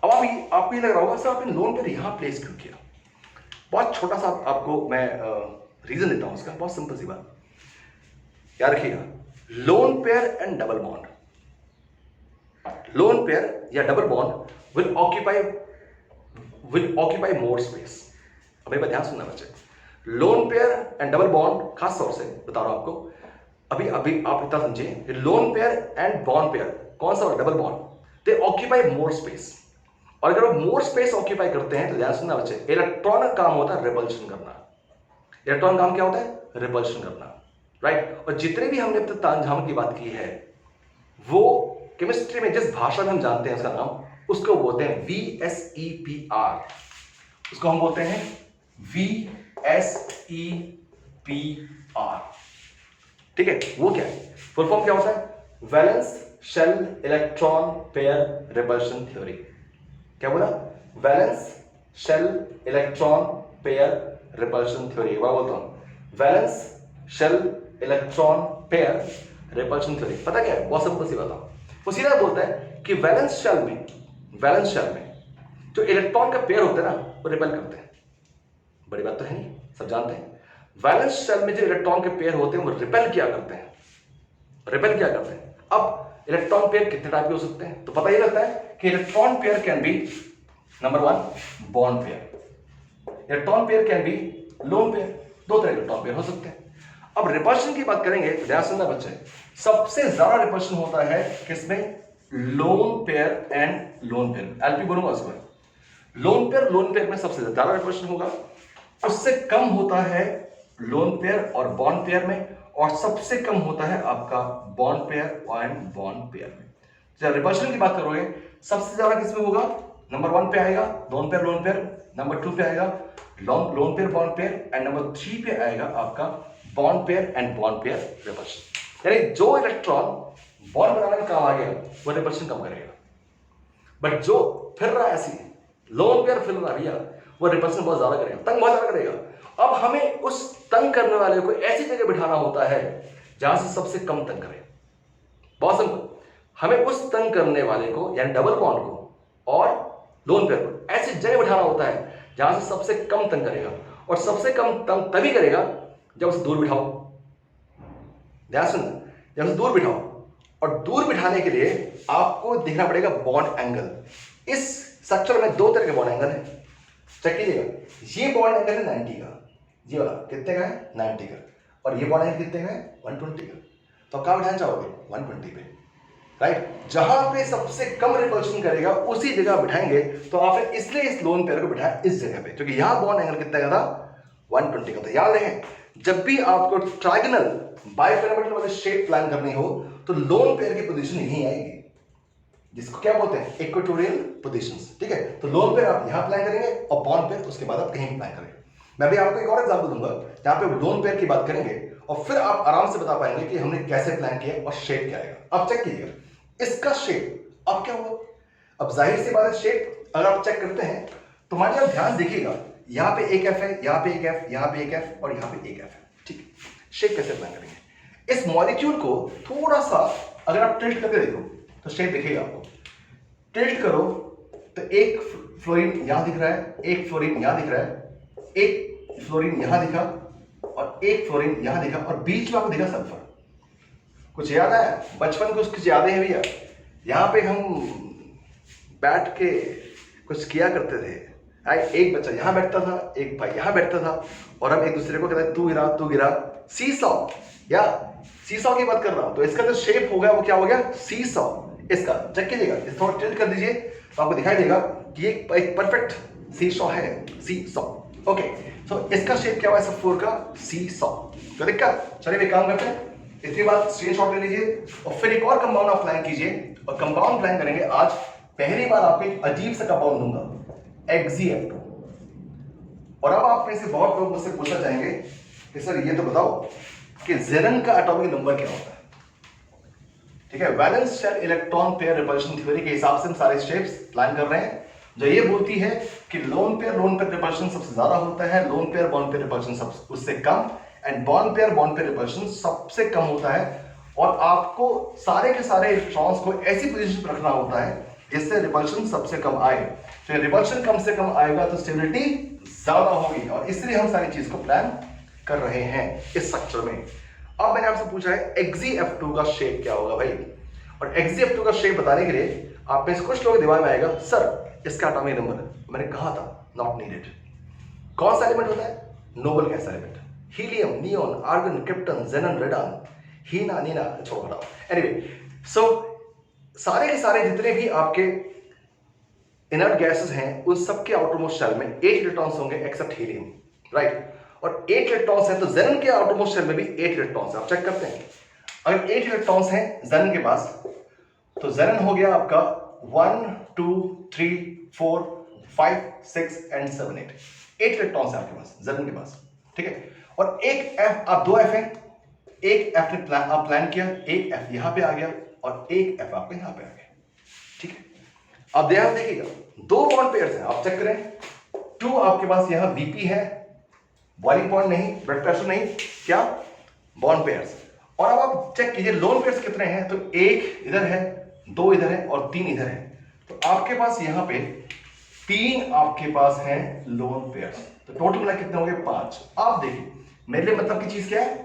[SPEAKER 1] अब आपको ये लग रहा होगा सर आपने लोन पेयर यहां प्लेस क्यों किया। बहुत छोटा सा आपको मैं रीजन देता हूं इसका, बहुत सिंपल सी बात याद रखिएगा। Lone pair and double bond, lone pair या double bond will occupy more space. अब मेरे ध्यान सुनना बच्चे, lone pair and double bond, खास तौर से बता रहा हूं आपको, अभी आप इतना समझिए, loan pair and bond pair, कौन सा डबल बॉन्ड, दे ऑक्यूपाई मोर स्पेस। और अगर वो मोर स्पेस ऑक्यूपाई करते हैं तो ध्यान सुनना बच्चे, इलेक्ट्रॉन का काम होता है रिपल्शन करना। इलेक्ट्रॉन काम क्या होता है, रिपल्शन करना, राइट। और जितने भी हमने अब तक तामझाम की बात की है, वो केमिस्ट्री में जिस भाषा में हम जानते हैं उसका नाम, उसको बोलते हैं VSEPR, उसको हम बोलते हैं VSEPR। ठीक है, वो क्या है, फुल फॉर्म क्या होता है, valence shell electron pair repulsion theory. क्या बोला, valence shell electron pair repulsion theory. वह बोलता हूं valence shell electron pair repulsion theory. पता क्या है, बहुत सिंपल सी बात है, वो सीधा बोलता है कि वैलेंस शेल में जो इलेक्ट्रॉन का पेयर होते हैं ना, वो रिपेल करते हैं। बड़ी बात तो है नहीं, सब जानते हैं। वैलेंस शेल में जो इलेक्ट्रॉन के पेयर होते हैं वो रिपेल क्या करते हैं, अब इलेक्ट्रॉन पेयर कितने टाइप के हो सकते हैं, तो पता ही लगता है कि electron pair can be, number 1 bond pair, electron pair can be lone pair, 2 तरह के इलेक्ट्रॉन पेयर हो सकते हैं। अब रिपल्शन की बात करेंगे तो ध्यान सुनना बच्चे, सबसे ज्यादा रिपल्शन होता है किसमें, loan pair and lone pair, LP बोलूंगा उसमें। लोन पेयर में सबसे ज्यादा रिपल्शन होगा, उससे कम होता है लोन पेयर और बॉन्ड पेयर में, और सबसे कम होता है आपका bond pair and bond pair में। जब रिपल्शन की बात करोगे सबसे ज्यादा किसमें होगा, नंबर 1 पे आएगा लोन पेयर, नंबर 2 पे आएगा lone pair bond pair, and number 3 पे आएगा आपका bond pair and bond pair repulsion. यानी जो इलेक्ट्रॉन बॉन्ड बनाने में काम आ गया वो रिपल्शन कम करेगा, बट जो फिर रहा है ऐसी लोन पेयर फिर रहा भैया वो रिपल्शन बहुत ज्यादा करेगा, तंग बहुत ज्यादा करेगा। अब हमें उस तंग करने वाले को ऐसी जगह बिठाना होता है जहां से सबसे कम तंग करे। बहुत सिंपल, हमें उस तंग करने वाले को यानी डबल बॉन्ड को और लोन पेयर को ऐसी जगह बिठाना होता है जहां से सबसे कम तंग करेगा, और सबसे कम तंग तभी करेगा जब उसे दूर बिठाओ। ध्यान सुनना, जब उसे दूर बिठाओ, और दूर बिठाने के लिए आपको देखना पड़ेगा बॉन्ड एंगल। इस स्ट्रक्चर में 2 तरह के बॉन्ड एंगल है, चेक कीजिएगा। ये बॉन्ड एंगल है 90 का, ये वाला कितने का है 90 का, और ये बॉन्ड एंगल कितने का है 120 का। तो कहाँ बिठाना चाहोगे 120 पे, राइट। जहां पे सबसे कम रिपल्शन करेगा उसी जगह बिठाएंगे। तो आपने इसलिए इस लोन पेयर को बिठाया इस जगह पे, क्योंकि यहां बॉन्ड एंगल कितना का था 120 का। तो याद रखें, जब भी आपको ट्रायगोनल बाइपिरामिडल वाली शेप प्लान करनी हो तो लोन पेयर की पोजीशन यहीं आएगी, जिसको क्या बोलते हैं इक्वेटोरियल पोजीशंस, ठीक है। तो लोन पेयर आप यहां प्लान करेंगे और बॉन्ड पेयर उसके बाद आप कहीं प्लान करेंगे। मैं भी आपको एक और एग्जांपल दूंगा जहां पे लोन पेयर की बात करेंगे और फिर आप आराम से बता पाएंगे कि हमने कैसे प्लान किया और शेप क्या आएगा। अब चेक कीजिएगा इसका शेप अब क्या हुआ। अब जाहिर सी बात है, शेप अगर आप चेक करते हैं तो मान लीजिए आप ध्यान देखिएगा, यहां पे एक एफ है, यहां पे एक एफ, यहां पे एक एफ और यहां पे एक एफ है, ठीक है। शेप कैसे प्लान करेंगे, इस मॉलिक्यूल को थोड़ा सा अगर आप टिल्ट करके देखो तो शेप दिखेगा आपको। टिल्ट करो तो एक फ्लोरीन यहां दिख रहा है, एक फ्लोरीन यहां दिख रहा है, एक फ्लोरीन यहां दिखा और एक फ्लोरीन यहां दिखा, और बीच में आपको दिखा सल्फर। कुछ याद है बचपन कुछ यादें हैं भैया, यहां पे हम बैठ के कुछ किया करते थे। एक बच्चा यहां बैठता था, एक भाई यहां बैठता था, और हम एक दूसरे को कहते तू गिरा सी सॉ, या सी सॉ की बात कर रहा हूं। तो इसका जो शेप हो गया वो क्या हो गया सी सॉ। इसका चेक कीजिएगा, इस थोड़ा टिल्ट कर दीजिए तो आपको दिखाई देगा कि एक परफेक्ट सी सॉ है, सी सॉ। ओके, सो इसका शेप क्या हुआ सब 4 का सी सॉ। तो दिक्कत, चलिए एक काम करते हैं, इतनी बात स्क्रीनशॉट ले लीजिए और फिर एक और कंपाउंड आप प्लान कीजिए। और कंपाउंड प्लान करेंगे आज, पहली बार आपको एक अजीब सा कंपाउंड दूंगा XeF2। और अब आप में से बहुत लोग मुझसे पूछना चाहेंगे कि सर ये तो बताओ कि ज़ेरन का एटॉमिक नंबर क्या होता है। ठीक है, valence shell electron pair repulsion theory के हिसाब से हम सारे शेप्स प्लान कर रहे हैं जो ये बोलती है कि लोन पेयर रिपल्शन सबसे ज्यादा होता है, lone pair bond pair repulsion सब उससे कम, एंड बॉन्ड पेयर रिपल्शन सबसे कम होता है। और आपको सारे के सारे इलेक्ट्रॉन्स को ऐसी पोजीशन पर रखना होता है जिससे रिपल्शन सबसे कम आए। तो रिपल्शन कम से कम आएगा तो स्टेबिलिटी ज्यादा होगी, और इसलिए हम सारी चीज को प्लान कर रहे हैं इस स्ट्रक्चर में। अब मैंने आपसे पूछा है XeF2 का शेप क्या होगा भाई, और XeF2 का शेप बताने के लिए आप में से कुछ लोग दिमाग में आएगा सर इसका एटॉमिक नंबर, मैंने कहा था नॉट नीडेड। कौन सा एलिमेंट होता है, noble gas element, helium, neon, argon, krypton, xenon, radon, Heena, Neena, छोड़ो बताओ। एनीवे, सो सारे के सारे जितने भी आपके इनर्ट गैसेस हैं उन सबके आउटरमोस्ट शेल में 8 इलेक्ट्रॉन्स होंगे एक्सेप्ट हीलियम, राइट। और 8 इलेक्ट्रॉन्स हैं तो जेनन के आउटरमोस्ट शेल में भी 8 इलेक्ट्रॉन्स हैं। आप चेक करते हैं, अगर 8 इलेक्ट्रॉन्स हैं जेनन के पास तो जेनन हो गया आपका 1 2 3 4 5 6 एंड 7 8 इलेक्ट्रॉन्स हैं आपके पास जेनन के पास, ठीक है। और एक एफ, आप 2 एफ हैं, एक एफ ने आप प्लान किया, एक एफ यहां पे आ गया और एक एफ आपके यहां पे आ गया, ठीक है। अब ध्यान देखिएगा 2 बॉन्ड पेयर्स हैं, आप चेक करें 2 आपके पास यहां बीपी है, बॉइलिंग पॉइंट नहीं, ब्लड प्रेशर नहीं, क्या बॉन्ड पेयर्स। और अब आप चेक कीजिए लोन पेयर्स कितने हैं, तो 1 इधर है, 2 इधर है और 3 इधर है। तो आपके पास यहां पे 3 आपके पास हैं लोन पेयर्स, तो टोटल मिला कितने होंगे 5। आप देखिए मेरे लिए मतलब की चीज क्या है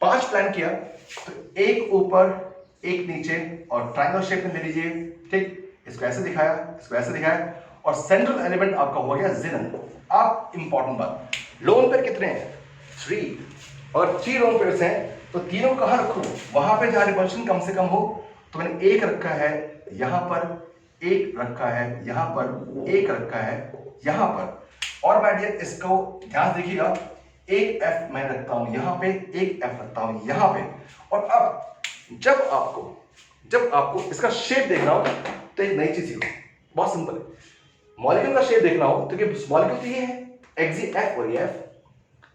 [SPEAKER 1] 5 प्लान किया, तो एक ऊपर एक नीचे और ट्रायंगल शेप में ले लीजिए, ठीक। इसको ऐसे दिखाया, इसको ऐसे दिखाया, और सेंट्रल एलिमेंट आपका हो गया जेनन। आप इंपॉर्टेंट बात, लोन पेयर कितने हैं 3, और 3 लोन पेयर्स हैं तो तीनों कहां रखूं, वहां पे जहां रिपल्शन कम से कम हो। तो मैंने एक रखा है यहां पर, एक रखा है यहां पर, एक रखा है यहां पर। और माय डियर इसको ध्यान देखिएगा, एक एफ मैं रखता हूं यहां पे, एक एफ रखता हूं यहां पे। और अब जब आपको इसका शेप देखना हो तो एक नई चीज सीखो, बहुत सिंपल है। मॉलिक्यूल का शेप देखना हो तो मॉलिक्यूल तो ये है XeF और EF,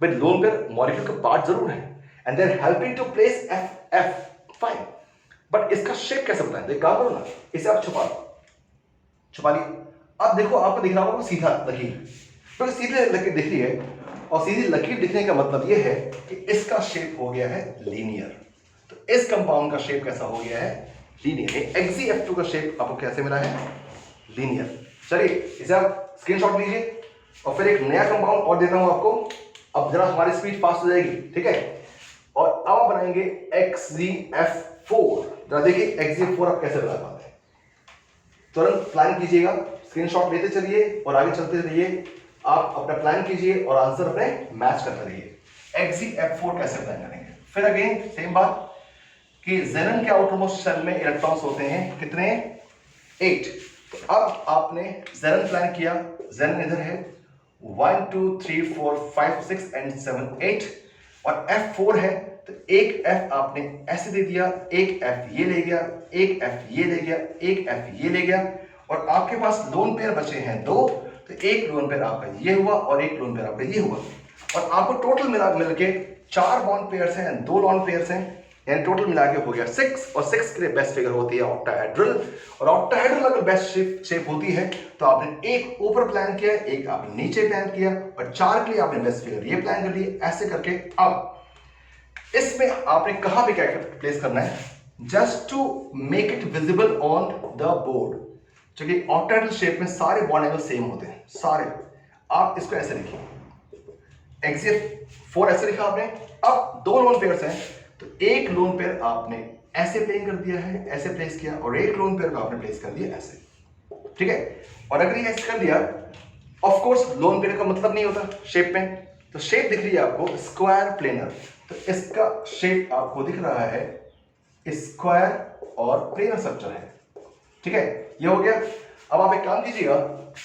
[SPEAKER 1] but lone pair molecule का पार्ट जरूर है and they are helping to place F fine, but इसका शेप कैसे बताएं? तो एक काम करो ना, इसे आप छुपा लिया। अब देखो आपको दिख रहा होगा सीधा लकीर, तो सीधे लकीर दिख रही है और सीधी लकीर दिखने का मतलब यह है कि इसका शेप हो गया है लीनियर। तो इस कंपाउंड का शेप कैसा हो गया है? लीनियर। XeF2 का शेप आपको कैसे मिला है? लीनियर। चलिए इसे आप स्क्रीनशॉट लीजिए और फिर एक नया कंपाउंड और देता हूं आपको। अब जरा हमारी स्पीड फास्ट हो जाएगी, ठीक है? और अब आप बनाएंगे XeF4। जरा देखिए XeF4 आप कैसे बना पाते हैं, तुरंत प्लान कीजिएगा, स्क्रीनशॉट लेते चलिए और आगे चलते रहिए। आप अपना प्लान कीजिए और आंसर अपने मैच करते रहिए। XeF4 कैसे प्लान करेंगे? फिर अगेन सेम बात कि जेनन के आउटरमोस्ट शेल में इलेक्ट्रॉन्स होते हैं कितने? 8। तो अब आपने जेनन प्लान किया, जेनन इधर है 1 2 3 4 5 6 एंड 7 8 और F4 है, तो एक F आपने ऐसे दे दिया, एक F ये ले गया, एक F ये ले गया, एक F ये ले गया और आपके पास लोन पेयर बचे हैं 2, तो एक लोन पेयर आपका ये हुआ और एक लोन पेयर आपका ये हुआ और आपको टोटल मिल के 4 बॉन्ड पेयर्स हैं, 2 लॉन पेयर्स हैं, यानी टोटल मिला के हो गया 6 और 6 के लिए बेस्ट फिगर होती है ऑक्टाहेड्रल। और ऑक्टाहेड्रल अगर बेस्ट शेप होती है तो आपने एक ऊपर प्लान किया, एक आपने नीचे प्लान किया और 4 के लिए आपने बेस्ट फिगर ये प्लान कर लिए। ऐसे करके अब इसमें आपने कहां पे क्या प्लेस करना है? Just to make it visible on the board. क्योंकि ऑक्टाहेड्रल शेप में सारे बॉन्ड एंगल सेम होते हैं, सारे। आप इसको ऐसे लिखिए, XeF4 ऐसे लिखा आपने। अब 2 लोन पेयर्स हैं, तो एक लोन पेयर आपने ऐसे प्लेस कर दिया है, ऐसे प्लेस किया और एक लोन पेयर को आपने प्लेस कर दिया ऐसे, ठीक है? और अगर ये ऐसे कर दिया, ऑफ कोर्स लोन पेयर का मतलब नहीं होता शेप में, तो शेप दिख रही है आपको स्क्वायर प्लेनर, तो इसका शेप आपको दिख रहा है स्क्वायर और प्लेनर स्ट्रक्चर है, ठीक है? ये हो गया। अब आप एक काम कीजिएगा,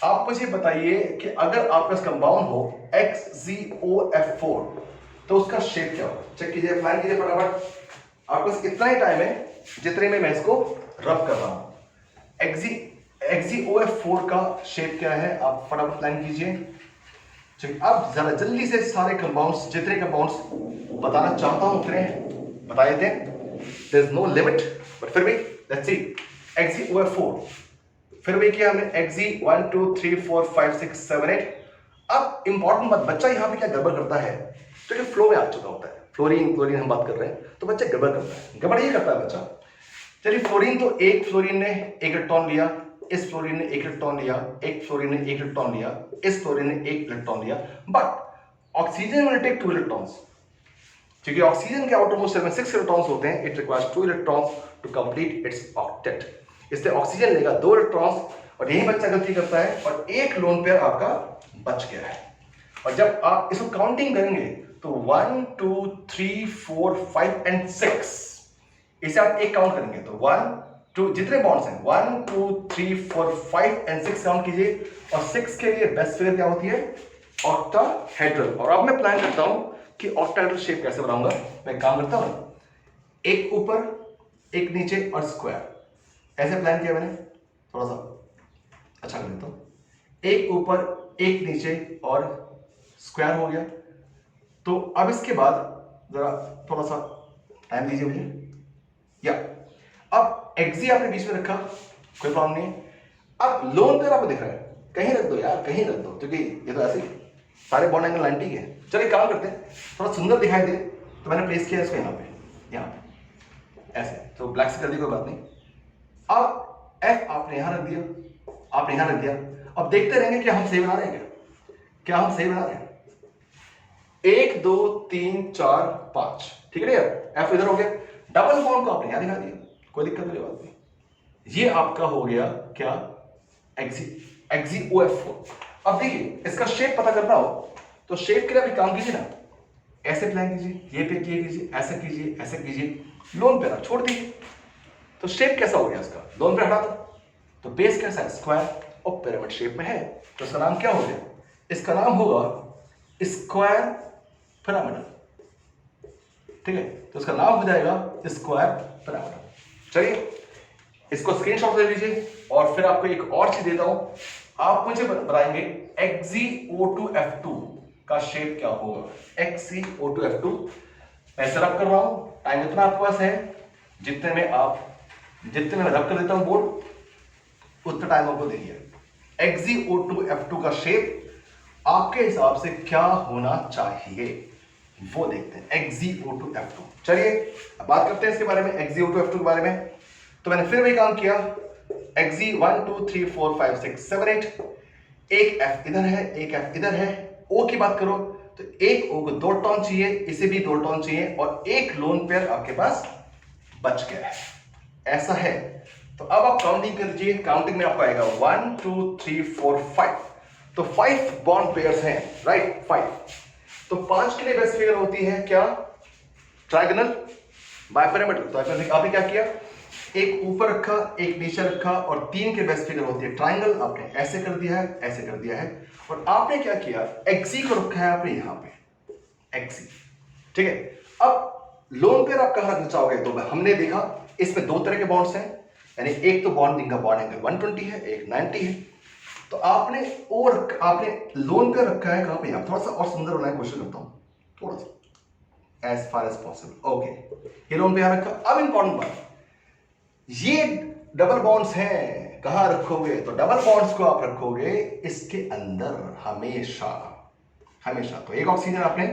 [SPEAKER 1] आप मुझे बताइए कि अगर आपका कंपाउंड हो XeOF4 तो उसका शेप क्या होगा? चेक कीजिए, प्लान कीजिए फटाफट। आपको इतना ही टाइम है जितने में मैं इसको रब कर रहा हूं। XeOF4 का शेप क्या है? आप फटाफट प्लान कीजिए। चलिए अब जरा जल्दी से सारे कंपाउंड्स, जितने कंपाउंड्स बताना चाहता हूं उतने बता देते हैं। There is no limit, but फिर भी लेट्स सी। XeOF4 फिर भी किया हमने Xe 1 2 3 4 5 6 7 8। अब इंपॉर्टेंट बात, बच्चा यहां पे क्या गड़बड़ करता है? तो फ्लो में आ चुका होता है, फ्लोरीन हम बात कर रहे हैं, तो बच्चा गड़बड़ करता है। गड़बड़ ये करता है बच्चा, चलिए फ्लोरीन तो एक फ्लोरीन ने 1 इलेक्ट्रॉन लिया, इस फ्लोरीन ने 1 इलेक्ट्रॉन लिया, एक फ्लोरीन ने 1 इलेक्ट्रॉन लिया, इस फ्लोरीन ने 1 इलेक्ट्रॉन लिया, but oxygen will take 2 electrons. क्योंकि ऑक्सीजन के आउटरमोस्ट शेल में 6 इलेक्ट्रॉन्स होते हैं, it requires 2 electrons to complete its octet. इसलिए ऑक्सीजन लेगा 2 इलेक्ट्रॉन्स और यही बच्चा गलती करता है और एक लोन पेयर आपका बच गया है। और जब आप इसको काउंटिंग करेंगे तो 1 2 3 4 5 एंड 6, इसे आप एक काउंट करेंगे तो 1 2 जितने बॉन्ड्स हैं 1 2 3 4 5 एंड 6 काउंट कीजिए और 6 के लिए बेस्ट फिगर क्या होती है? ऑक्टाहेड्रल। और अब मैं प्लान करता हूं कि ऑक्टाहेड्रल शेप कैसे बनाऊंगा। मैं काम करता हूं, एक ऊपर एक नीचे और स्क्वायर, ऐसे प्लान किया मैंने। थोड़ा सा अच्छा कर देता हूं, एक ऊपर एक नीचे और स्क्वायर हो गया। तो अब इसके बाद जरा थोड़ा सा टाइम दीजिए मुझे, या अब Xe आपने बीच में रखा, कोई प्रॉब्लम नहीं। अब लोन पेयर आपको दिख रहा है, कहीं रख दो यार, कहीं रख दो, क्योंकि ये तो ऐसे ही सारे बॉन्ड एंगल 90 के हैं। चलिए काम करते हैं, थोड़ा सुंदर दिखाई दे तो मैंने प्लेस किया इसको यहाँ पे ऐसे, तो ब्लैक से कर दी, कोई बात नहीं। अब F आपने यहां रख दिया, आपने यहां रख दिया। अब देखते रहेंगे कि हम सही बना रहे हैं, क्या हम सही बना रहे हैं? 1 2 3 4 5, ठीक है यार? F इधर हो गया, डबल बॉन्ड को आपने यहां दिखा दिया, कोई दिक्कत वाली बात नहीं। ये आपका हो गया क्या? XeOF4। अब देखिए इसका शेप पता करना हो तो शेप के लिए भी काम कीजिए ना, ऐसे प्लान कीजिए, ये पे कीजिए, ऐसे कीजिए, ऐसे कीजिए। लोन पे ना छोड़ दीजिए, तो शेप कैसा हो गया इसका? लोन पे हटा दो, तो बेस कैसा है? स्क्वायर और पिरामिड शेप में है, तो इसका नाम क्या हो गया? इसका नाम होगा स्क्वायर पिरामिडल, ठीक है? तो इसका नाम हो जाएगा स्क्वायर पिरामिडल। चलिए इसको स्क्रीनशॉट ले लीजिए और फिर आपको एक और चीज देता हूं, आप मुझे बताएंगे XeO2F2 का शेप क्या होगा। XeO2F2 मैं इसे रब कर रहा हूं, टाइम इतना आपके पास है जितने में मैं रब कर देता हूं बोर्ड उतना टाइम आपको दे दिया। XeO2F2 का शेप आपके हिसाब से क्या होना चाहिए वो देखते हैं। XeO2F2, चलिए अब बात करते हैं इसके बारे में, XeO2F2 के बारे में। तो मैंने फिर वही काम किया, Xe 1 2 3 4 5 6 7 8, एक F इधर है, एक F इधर है। O की बात करो तो एक O को 2 इलेक्ट्रॉन चाहिए, इसे भी 2 इलेक्ट्रॉन चाहिए, और एक लोन पेयर आपके पास बच गया है, ऐसा है। तो अब आप काउंटिंग कर लीजिए, काउंटिंग में आपको आएगा 1 2 3 4 5, तो 5 बॉन्ड पेयर्स हैं, राइट 5। तो 5 के लिए बेस्ट फिगर होती है क्या, ट्रायगोनल बाइपिरामिडल। तो आपने क्या किया, एक ऊपर रखा, एक नीचे रखा, और 3 के बेस्ट फिगर होती है ट्रायंगल। आपने ऐसे कर दिया है, ऐसे कर दिया है, और आपने क्या किया, Xe को रखा है आपने यहां पे, Xe, ठीक है। अब लोन पेयर आप कहां रखना चाहोगे, तो हमने देखा इसमें 2 तरह के बॉन्ड्स हैं, यानी एक तो बॉन्ड जिनका बॉन्ड एंगल 120 है, एक 90 है। तो आपने लोन पेयर रखा है कहां पे, यहां। थोड़ा सा और सुंदर बनाने की कोशिश करता हूं, थोड़ा सा as far as possible, okay. ये लोन पेयर रखा। अब इंपॉर्टेंट बात, ये डबल बॉन्ड्स हैं, कहां रखोगे, तो डबल बॉन्ड्स को आप रखोगे इसके अंदर हमेशा। तो एक ऑक्सीजन आपने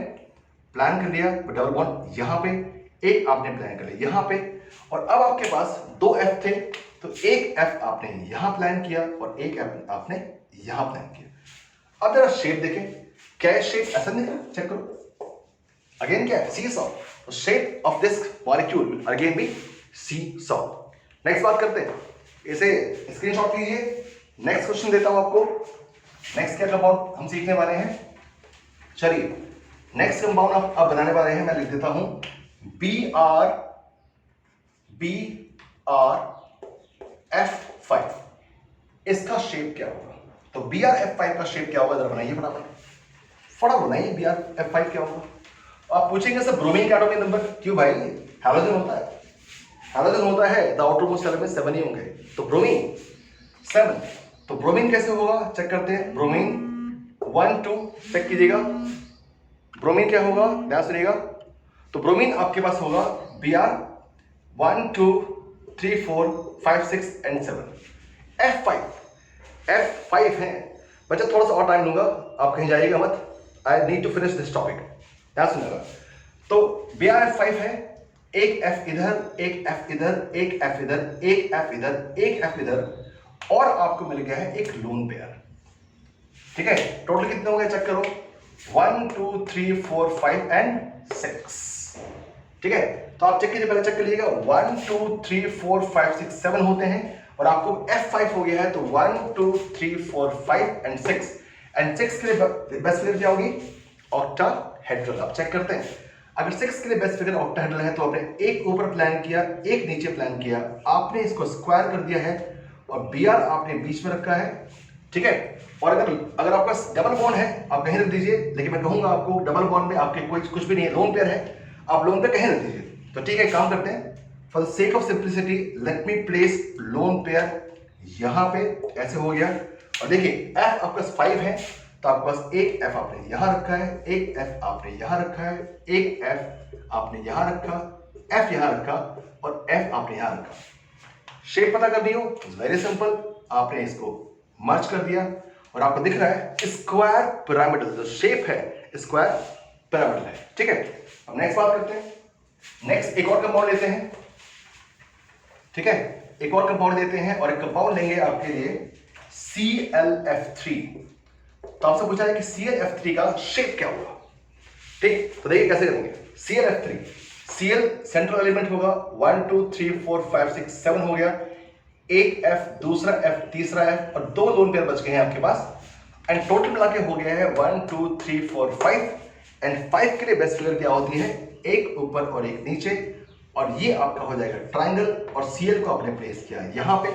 [SPEAKER 1] प्लान कर लिया, डबल बॉन्ड यहां पे, एक आपने प्लान कर लिया यहां पे, और अब आपके पास 2 F थे, तो एक F आपने यहां प्लान किया और एक F आपने यहां प्लान किया। अब जरा शेप देखें, क्या है शेप, ऐसा नहीं है, चेक करो अगेन, क्या है, सी सॉ। तो shape of this molecule again भी सी सॉ। नेक्स्ट बात करते हैं, इसे स्क्रीनशॉट लीजिए। नेक्स्ट क्वेश्चन देता हूं आपको। नेक्स्ट क्या कंपाउंड हम सीखने वाले हैं, चलिए नेक्स्ट कंपाउंड आप अब बनाने वाले हैं, मैं लिख देता हूं BrF5। इसका शेप क्या होगा, तो BrF5 का शेप क्या होगा, जरा बनाइए फटाफट बनाइए, BrF5 क्या होगा। आप पूछेंगे सर ब्रोमीन का एटॉमिक नंबर, क्यों भाई, हैलोजन होता है, द आउटर मोस्ट एलिमेंट 7 ही होंगे, तो ब्रोमीन 7। तो ब्रोमीन कैसे होगा, चेक करते हैं। ब्रोमीन 1 2 चेक कीजिएगा, ब्रोमीन क्या होगा, ध्यान सुनिएगा। तो ब्रोमीन आपके पास होगा Br 1 2 3 4 5 6 एंड 7। F5 है बच्चा, थोड़ा सा और टाइम लूंगा, आप कहीं जाइएगा मत, I need to finish this topic, ध्यान सुनिएगा। तो BrF5 है, एक F इधर, एक F इधर, एक F इधर, एक F इधर, एक F इधर, और आपको मिल गया है एक लोन पेयर, ठीक है। टोटल कितने हो गए, चेक करो, 1 2 3 4 5 एंड 6, ठीक है। तो आप चेक कीजिए, पहले चेक कर लीजिएगा, 1 2 3 4 5 6 7 होते हैं, और आपको F5 हो गया है, तो 1 2 3 4 5 एंड 6 के लिए बेस्ट फिगर क्या होगी, ऑक्टाहेड्रल। आप चेक करते हैं, अगर 6 के लिए बेस्ट फिगर ऑक्टाहेड्रल है, तो आपने एक ऊपर प्लान किया, एक नीचे प्लान किया, आपने इसको स्क्वायर कर दिया है, और Br आपने बीच में रखा है, ठीक है। और अगर आपका डबल बॉन्ड है, आप कहीं रख दीजिए, लेकिन मैं कहूंगा आपको डबल बॉन्ड में आपके कुछ भी नहीं है, लोन पेयर है, आप लोन पेयर कहीं रख दीजिए। तो ठीक है, काम करते हैं, for the sake of simplicity let me place lone pair यहां पे, ऐसे हो गया। और देखिए F आपका 5 है, तो आपके पास एक F आपने यहां रखा है, एक F आपने यहां रखा है, एक F आपने यहां रखा, F यहां रखा, और F आपने यहां रखा। शेप पता करनी हो, वेरी सिंपल, आपने इसको मर्ज कर दिया, और आपको दिख रहा है स्क्वायर पिरामिडल, जो शेप है स्क्वायर पिरामिडल है, ठीक है। अब नेक्स्ट बात करते हैं, नेक्स्ट एक और कंपाउंड लेते हैं, ठीक है, एक और कंपाउंड लेते हैं, और एक कंपाउंड लेंगे आपके लिए ClF3। तो आपसे पूछा है कि ClF3 का शेप क्या होगा, ठीक। तो देखिए कैसे करेंगे, ClF3, Cl सेंट्रल एलिमेंट होगा, 1 2 3 4 5 6 7 हो गया, एक F, दूसरा F, तीसरा F, और 2 लोन पेयर बच गए हैं आपके पास, एंड टोटल मिला के हो गया है 1 2 3 4 5, एंड 5 के लिए बेस्ट फिगर क्या होती है, एक ऊपर और एक नीचे, और ये आपका हो जाएगा ट्रायंगल, और Cl को आपने प्लेस किया यहां पे,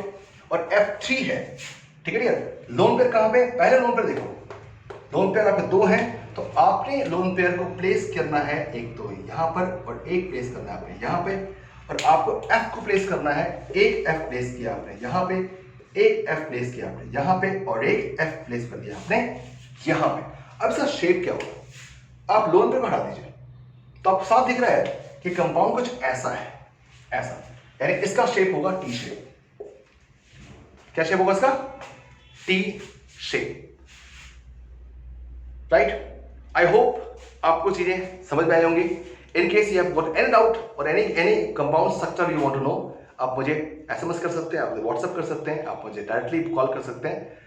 [SPEAKER 1] और F3 है, ठीक है यार। लोन पेयर कहां पे, पहले लोन पेयर देखो, लोन पेयर आपके 2 हैं, तो आपने लोन पेयर को प्लेस करना है, एक तो यहां पर, और एक प्लेस करना है आपने यहां पे, और आपको F को प्लेस करना है, एक F प्लेस किया आपने यहां पे, एक एफ प्लेस किया आपने यहां पे और एक एफ प्लेस कर दिया आपने यहां पे। अब इसका शेप क्या होगा, आप लोन पे बढ़ा दीजिए तो आपको साफ दिख रहा है कि कंपाउंड कुछ ऐसा है, ऐसा, यानी इसका शेप होगा टी शेप। क्या शेप होगा इसका, T shape, right. I hope आपको चीजें समझ में आई होंगी। In case you have got any doubt और any compound structure you want to know, आप मुझे एसएमएस कर सकते हैं, आप मुझे व्हाट्सएप कर सकते हैं, आप मुझे डायरेक्टली कॉल कर सकते हैं।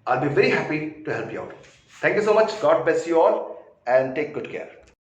[SPEAKER 1] I will be very happy to help you out. Thank you so much, God bless you all and take good care.